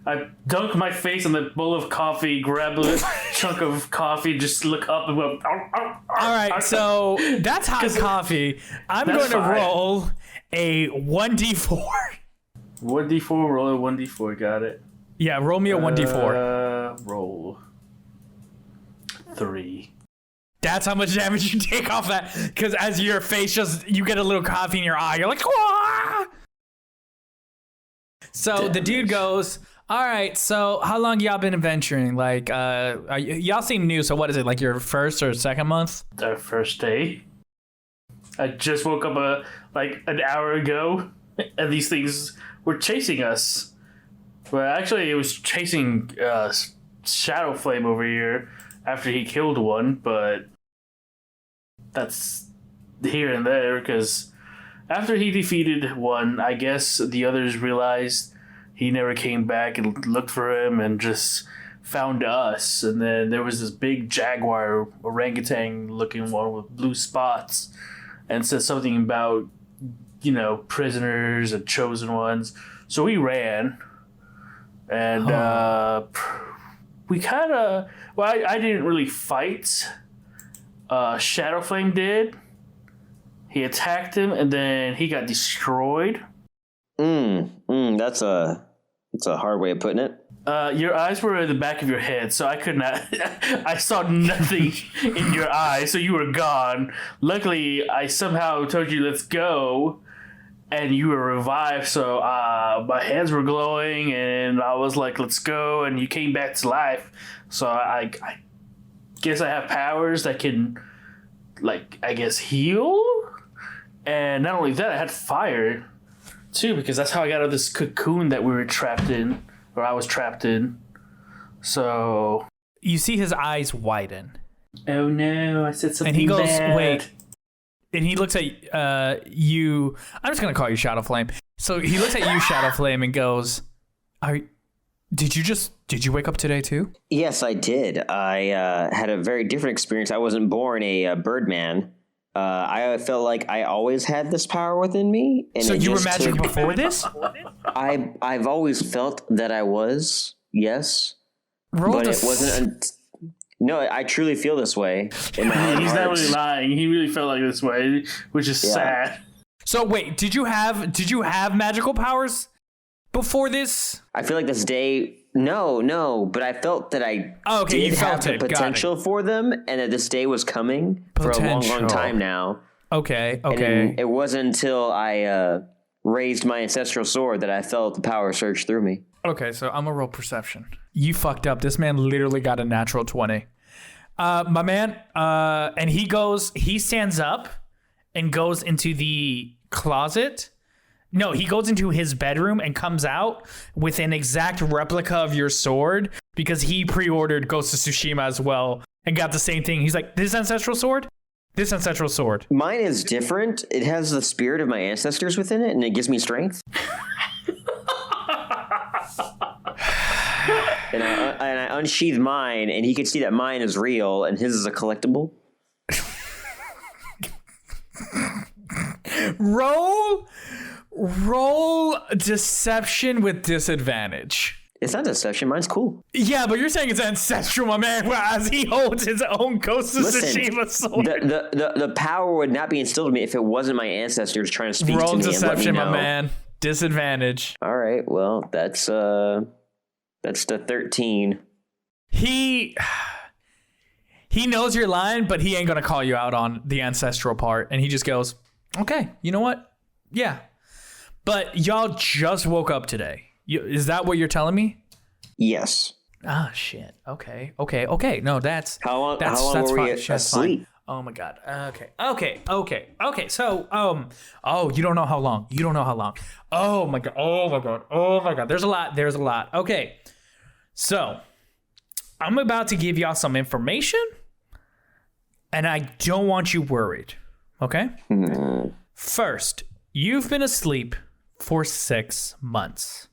I dunk my face in the bowl of coffee, grab a chunk of coffee, just look up and go. All right, so that's hot coffee. I'm going to roll a 1d4. 1d4, roll a 1d4, got it. Yeah, roll me a 1d4. Roll 3. That's how much damage you take off that. Because as your face you get a little coffee in your eye. You're like, wah! So the dude goes, all right, so how long y'all been adventuring? Y'all seem new, so what is it, your first or second month? Our first day. I just woke up an hour ago, and these things were chasing us. Well, actually, it was chasing Shadowflame over here after he killed one, but that's here and there, because after he defeated one, I guess the others realized he never came back and looked for him and just found us. And then there was this big jaguar, orangutan looking one with blue spots, and said something about prisoners and chosen ones. So we ran, and we kind of. Well, I didn't really fight. Shadowflame did. He attacked him, and then he got destroyed. That's a hard way of putting it. Your eyes were in the back of your head, so I could not. I saw nothing in your eyes, so you were gone. Luckily, I somehow told you, let's go, and you were revived, so my hands were glowing, and I was like, let's go, and you came back to life. So I guess I have powers that can, heal? And not only that, I had fire, too, because that's how I got out of this cocoon that we were trapped in. Or I was trapped in. So You see his eyes widen. Oh no, I said something and he goes, bad. Wait. And he looks at you. I'm just going to call you Shadowflame. So he looks at you, Shadowflame, and goes, Did you wake up today too? Yes, I did. I had a very different experience. I wasn't born a birdman. I felt like I always had this power within me. And so you were magic before this? I've always felt that I was, yes. But it wasn't. No, I truly feel this way. In my heart. He's not really lying. He really felt like this way, which is sad. So wait, did you have magical powers before this? I feel like this day. No, but I felt that I did have the potential for them, and that this day was coming for a long time now. Okay. And it wasn't until I raised my ancestral sword that I felt the power surge through me. Okay, so I'm gonna roll perception. You fucked up. This man literally got a natural 20. My man, and he stands up and goes into the closet. No, he goes into his bedroom and comes out with an exact replica of your sword because he pre-ordered Ghost of Tsushima as well and got the same thing. He's like, this ancestral sword? This ancestral sword. Mine is different. It has the spirit of my ancestors within it, and it gives me strength. And I unsheathe mine, and he can see that mine is real, and his is a collectible. Roll deception with disadvantage. It's not deception. Mine's cool. Yeah, but you're saying it's ancestral, my man, whereas he holds his own Ghost of Tsushima sword. The power would not be instilled in me if it wasn't my ancestors trying to speak to me. Roll deception, and let me know. my man. Disadvantage. All right, well, that's the 13. He knows you're lying, but he ain't gonna call you out on the ancestral part, and he just goes, okay, you know what? Yeah. But y'all just woke up today. Is that what you're telling me? Yes. Ah, shit. Okay. No, that's how long that's were we fine. asleep? Oh my god. Okay. So, you don't know how long. Oh my god. There's a lot. Okay. So, I'm about to give y'all some information, and I don't want you worried. Okay? First, you've been asleep for 6 months.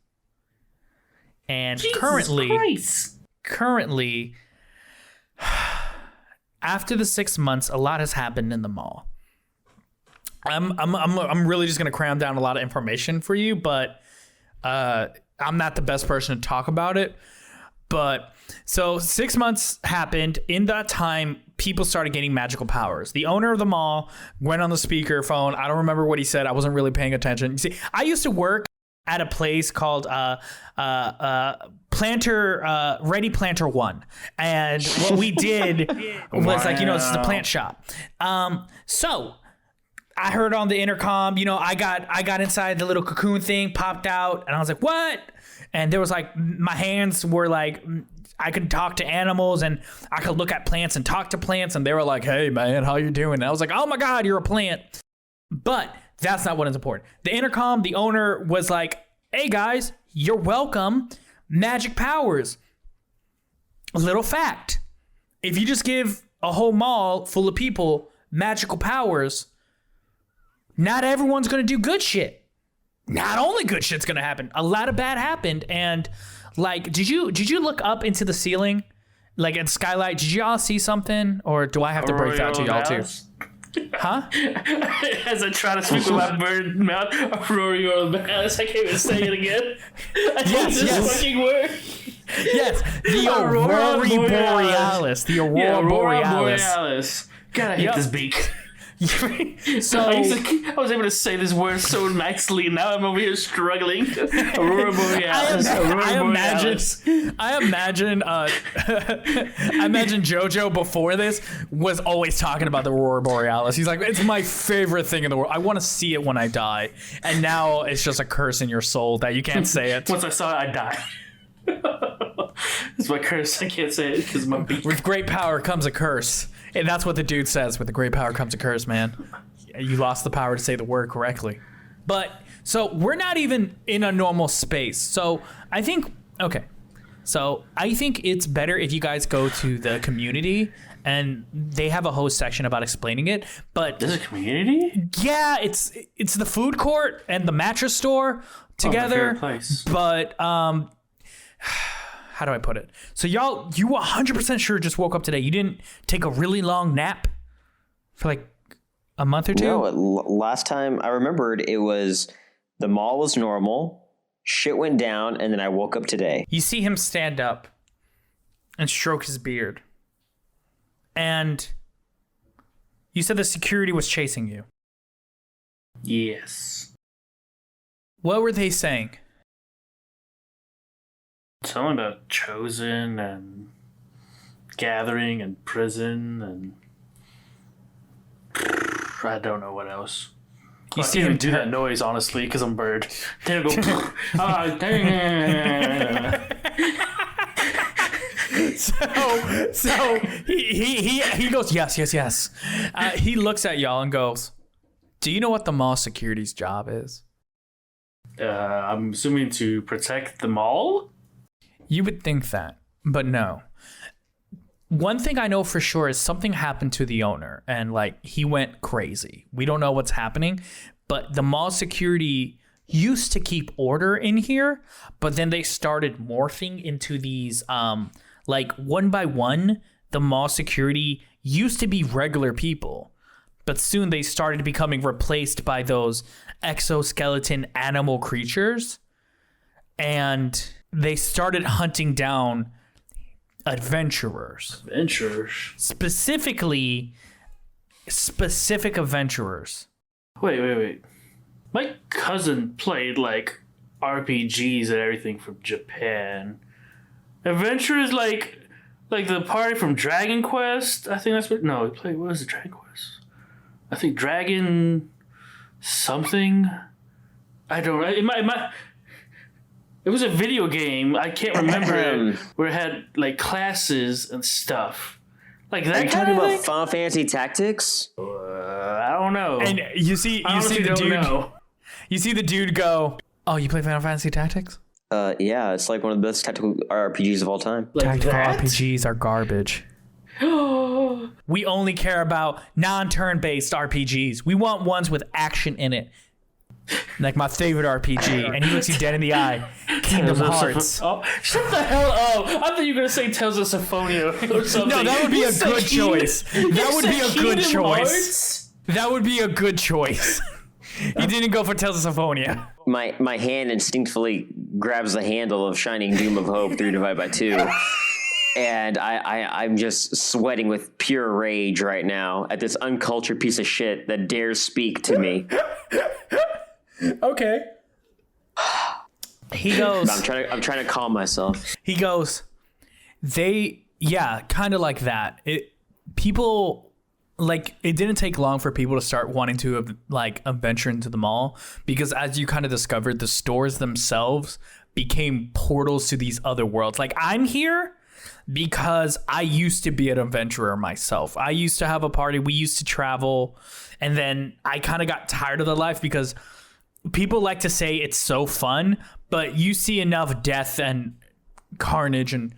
And currently, after the 6 months, a lot has happened in the mall. I'm really just gonna cram down a lot of information for you, but I'm not the best person to talk about it. But so 6 months happened. In that time, people started getting magical powers. The owner of the mall went on the speakerphone. I don't remember what he said. I wasn't really paying attention. You see, I used to work at a place called Ready Planter One, and what we did was this is a plant shop. So I heard on the intercom, I got inside the little cocoon thing, popped out, and I was like, what? And there was my hands were I could talk to animals, and I could look at plants and talk to plants, and they were like, hey man, how you doing? And I was like, oh my God, you're a plant. But that's not what is important. The intercom, the owner was like, hey guys, you're welcome. Magic powers. A little fact. If you just give a whole mall full of people magical powers, not everyone's going to do good shit. Not only good shit's going to happen. A lot of bad happened. And did you look up into the ceiling? At skylight, did y'all see something? Or do I have to break that to y'all too? Huh? As I try to speak with my bird mouth, Aurora Borealis. I can't even say it again. I hate this fucking word. Yes, the Aurora Borealis. The Aurora Borealis. God, I hate this beak. So I was able to say this word so nicely. Now I'm over here struggling. Aurora Borealis. I imagine Jojo before this was always talking about the Aurora Borealis. He's like, it's my favorite thing in the world. I want to see it when I die. And now it's just a curse in your soul that you can't say it. Once I saw it, I died. It's my curse. I can't say it because my beak. With great power comes a curse. And that's what the dude says. With the great power comes a curse, man. You lost the power to say the word correctly. But, so we're not even in a normal space. So I think, okay. So I think it's better if you guys go to the community and they have a whole section about explaining it. But there's a community? Yeah, it's the food court and the mattress store together. My favorite place. But, how do I put it? So y'all, you 100% sure just woke up today. You didn't take a really long nap for like a month or two? No, last time I remembered it was the mall was normal, shit went down, and then I woke up today. You see him stand up and stroke his beard. And you said the security was chasing you. Yes. What were they saying? Something about chosen and gathering and prison and I don't know what else. You I see can't him even do that noise, honestly, because I'm bird. Then go. So he goes, yes. He looks at y'all and goes, do you know what the mall security's job is? I'm assuming to protect the mall? You would think that, but no. One thing I know for sure is something happened to the owner and like he went crazy. We don't know what's happening, but the mall security used to keep order in here, but then they started morphing into these like one by one, the mall security used to be regular people, but soon they started becoming replaced by those exoskeleton animal creatures, and they started hunting down adventurers. Specific adventurers. Wait. My cousin played like RPGs and everything from Japan. Adventurers like the party from Dragon Quest. I think that's what. No, he played. What was it? Dragon Quest. I think Dragon something. I don't know. It was a video game. I can't remember it, where it had like classes and stuff. Like that. Are you talking about Final Fantasy Tactics? I don't know. And you see the dude. You see the dude go, "Oh, you play Final Fantasy Tactics?" Yeah, it's like one of the best tactical RPGs of all time. Like tactical that? RPGs are garbage. We only care about non-turn-based RPGs. We want ones with action in it. Like my favorite RPG, and he looks you dead in the eye. Kingdom Hearts. Oh, shut the hell up! I thought you were gonna say Tales of Symphonia or something. No, that would be a good choice. That would be a good Kingdom choice. Hearts? That would be a good choice. He didn't go for Tales of Symphonia. My hand instinctively grabs the handle of Shining Doom of Hope 3 divided by 2. And I'm just sweating with pure rage right now at this uncultured piece of shit that dares speak to me. Okay. He goes. I'm trying to calm myself. He goes. Kind of like that. People, like, it didn't take long for people to start wanting to like venture into the mall, because as you kind of discovered, the stores themselves became portals to these other worlds. Like, I'm here because I used to be an adventurer myself. I used to have a party. We used to travel, and then I kind of got tired of the life because people like to say it's so fun, but you see enough death and carnage and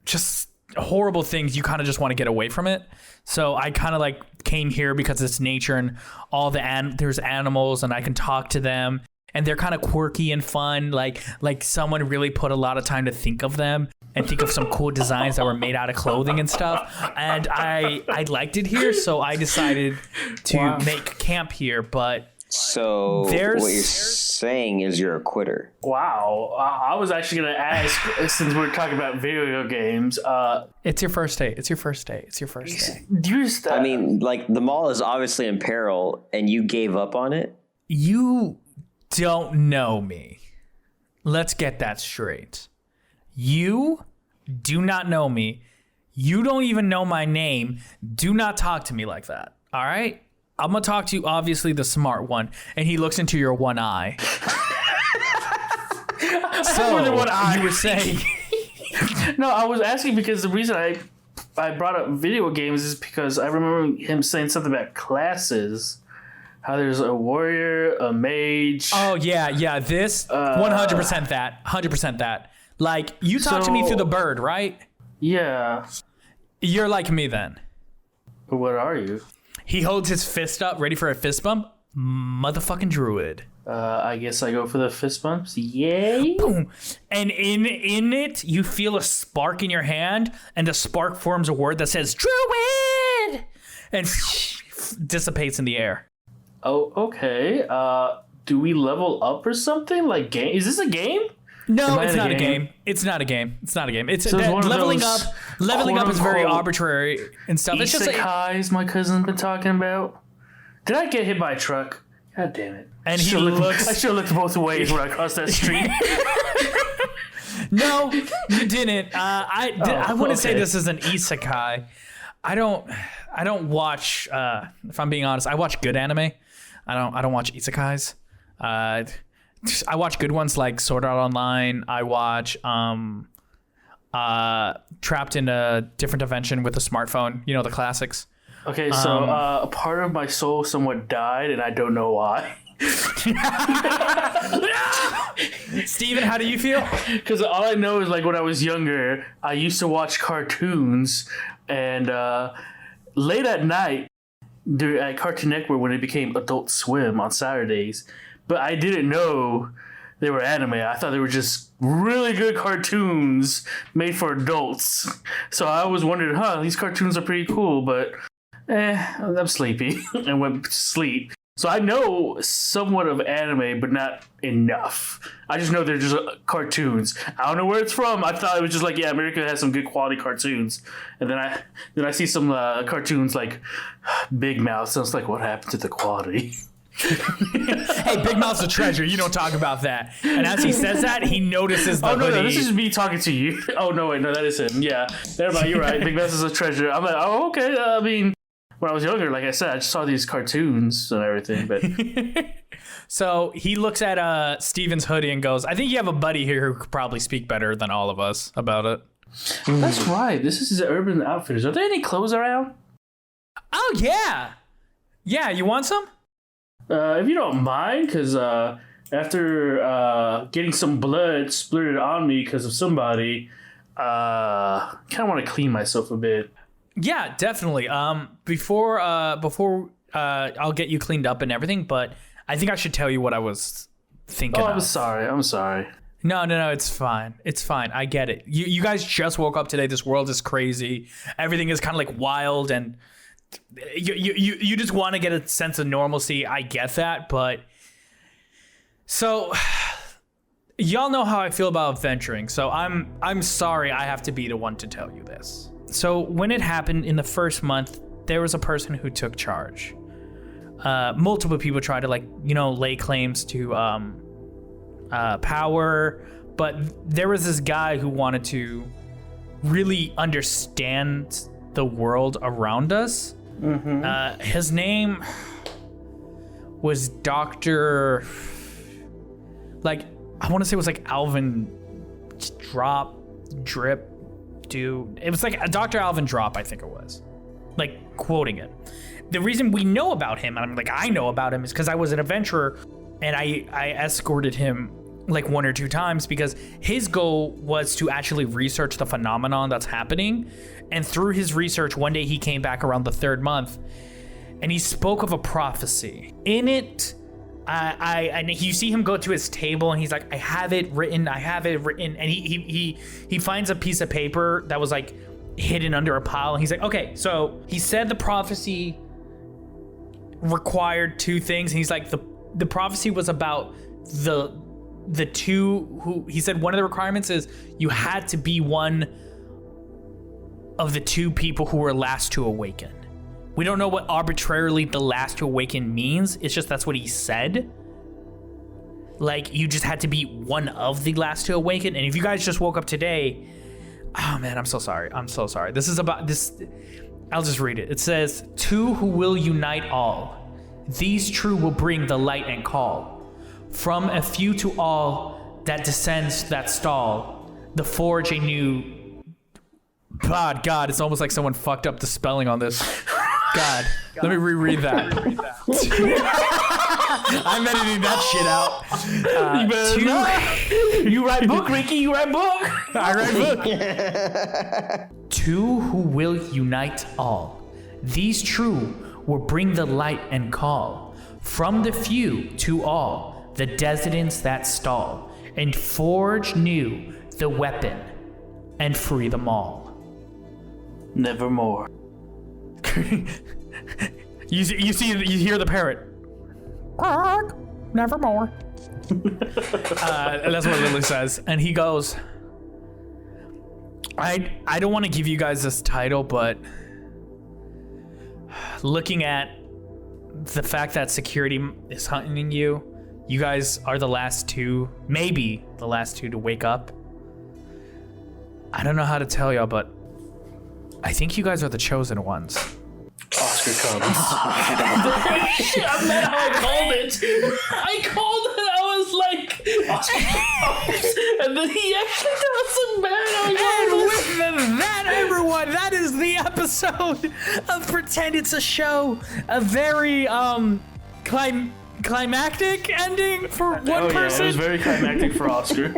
just horrible things, you kind of just want to get away from it. So I kind of like came here because it's nature and all there's animals and I can talk to them and they're kind of quirky and fun. Like someone really put a lot of time to think of them. and think of some cool designs that were made out of clothing and stuff. And I liked it here, so I decided to make camp here. But so what you're saying is you're a quitter. Wow. I was actually going to ask, since we're talking about video games. It's your first day. It's your first day. I mean, like, the mall is obviously in peril, and you gave up on it? You don't know me. Let's get that straight. You do not know me. You don't even know my name. Do not talk to me like that. All right? I'm going to talk to you, obviously, the smart one. And he looks into your one eye. So, you were saying... No, I was asking because the reason I brought up video games is because I remember him saying something about classes. How there's a warrior, a mage. Oh, yeah. This, 100% that. 100% that. Like, you talk to me through the bird, right? Yeah. You're like me then. What are you? He holds his fist up, ready for a fist bump. Motherfucking druid. I guess I go for the fist bumps. Yay! Boom. And in it, you feel a spark in your hand, and the spark forms a word that says druid, and dissipates in the air. Oh, okay. Do we level up or something? Like, game? Is this a game? No, it's not a game. It's not a game. It's So that it's leveling up. Leveling up is very arbitrary and stuff. It's just isekais my cousin's been talking about. Did I get hit by a truck? God damn it! And I should have looked both ways when I crossed that street. No, you didn't. I wouldn't say this is an isekai. I don't watch. If I'm being honest, I watch good anime. I don't watch isekais. I watch good ones like Sword Art Online. I watch Trapped in a Different Dimension with a Smartphone. You know, the classics. Okay, so a part of my soul somewhat died, and I don't know why. Steven, how do you feel? Because all I know is, like, when I was younger, I used to watch cartoons, and late at night at Cartoon Network when it became Adult Swim on Saturdays, but I didn't know they were anime. I thought they were just really good cartoons made for adults. So I always wondered, these cartoons are pretty cool, but I'm sleepy and went to sleep. So I know somewhat of anime, but not enough. I just know they're just cartoons. I don't know where it's from. I thought it was just like, yeah, America has some good quality cartoons. And then I see some cartoons like Big Mouth. So it's like, what happened to the quality? Hey, Big Mouth's a treasure. You don't talk about that. And as he says that, he notices the hoodie. No, this is me talking to you. Oh, no, wait, no, that is him. Yeah, never mind, you're right. Big Mouth is a treasure. I'm like, oh, okay. I mean, when I was younger, like I said, I just saw these cartoons and everything. But so he looks at Steven's hoodie and goes, I think you have a buddy here who could probably speak better than all of us about it. That's right. This is the Urban Outfitters. Are there any clothes around? Oh, yeah. Yeah, you want some? If you don't mind, because after getting some blood splurted on me because of somebody, kind of want to clean myself a bit. Yeah, definitely. Before I'll get you cleaned up and everything, but I think I should tell you what I was thinking. Oh, I'm sorry. No, it's fine. It's fine. I get it. You guys just woke up today. This world is crazy. Everything is kind of like wild, and you just want to get a sense of normalcy. I get that, but so y'all know how I feel about venturing. So I'm sorry I have to be the one to tell you this. So when it happened in the first month, there was a person who took charge. Multiple people tried to lay claims to power, but there was this guy who wanted to really understand the world around us. Mm-hmm. His name was Dr. I want to say it was like Alvin Drip. Dude, it was like a Dr. Alvin Drop, I think it was. Like, quoting it. The reason we know about him, and I know about him, is because I was an adventurer and I escorted him like one or two times because his goal was to actually research the phenomenon that's happening. And through his research, one day he came back around the third month and he spoke of a prophecy. In it, and you see him go to his table and he's like, I have it written, and he finds a piece of paper that was like hidden under a pile, and he's like, okay, so he said the prophecy required 2 things, and he's like, the prophecy was about the 2 who, he said one of the requirements is you had to be one of the 2 people who were last to awaken. We don't know what arbitrarily the last to awaken means. It's just that's what he said. Like, you just had to be one of the last to awaken. And if you guys just woke up today, oh man, I'm so sorry. This is about this. I'll just read it. It says, 2 who will unite all. These true will bring the light and call. From a few to all that descends that stall. The forge a new. God, it's almost like someone fucked up the spelling on this. God, let me reread that. I'm editing that shit out. You write book, Ricky. You write book. I write book. 2 who will unite all. These true will bring the light and call. From the few to all, the dissidents that stall. And forge new the weapon and free them all. Nevermore. You hear the parrot. Quack, nevermore. That's what Lily says, and he goes, I don't want to give you guys this title, but looking at the fact that security is hunting you, you guys are the last 2, maybe the last 2 to wake up. I don't know how to tell y'all, but I think you guys are the chosen ones. Oscar comes. I'm not how I called it. I was like, and then he actually does some bad. And with that, everyone, that is the episode of Pretend It's a Show. A very climactic ending for one person. Yeah, it was very climactic for Oscar.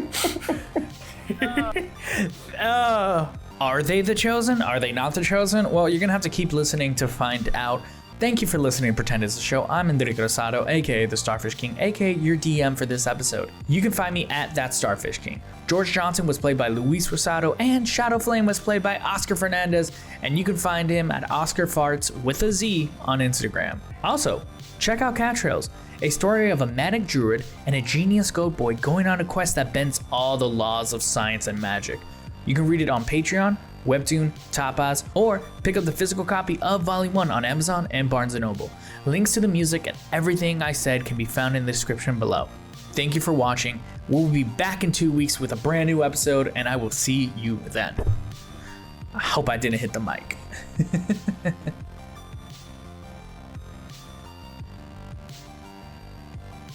Are they the chosen? Are they not the chosen? Well, you're gonna have to keep listening to find out. Thank you for listening to Pretend It's a Show. I'm Enrique Rosado, aka the Starfish King, aka your DM for this episode. You can find me at that Starfish King. George Johnson was played by Luis Rosado, and Shadowflame was played by Oscar Fernandez, and you can find him at Oscar Farts with a Z on Instagram. Also, check out Cat Trails, a story of a manic druid and a genius goat boy going on a quest that bends all the laws of science and magic. You can read it on Patreon, Webtoon, Tapas, or pick up the physical copy of Volume 1 on Amazon and Barnes & Noble. Links to the music and everything I said can be found in the description below. Thank you for watching. We'll be back in 2 weeks with a brand new episode, and I will see you then. I hope I didn't hit the mic.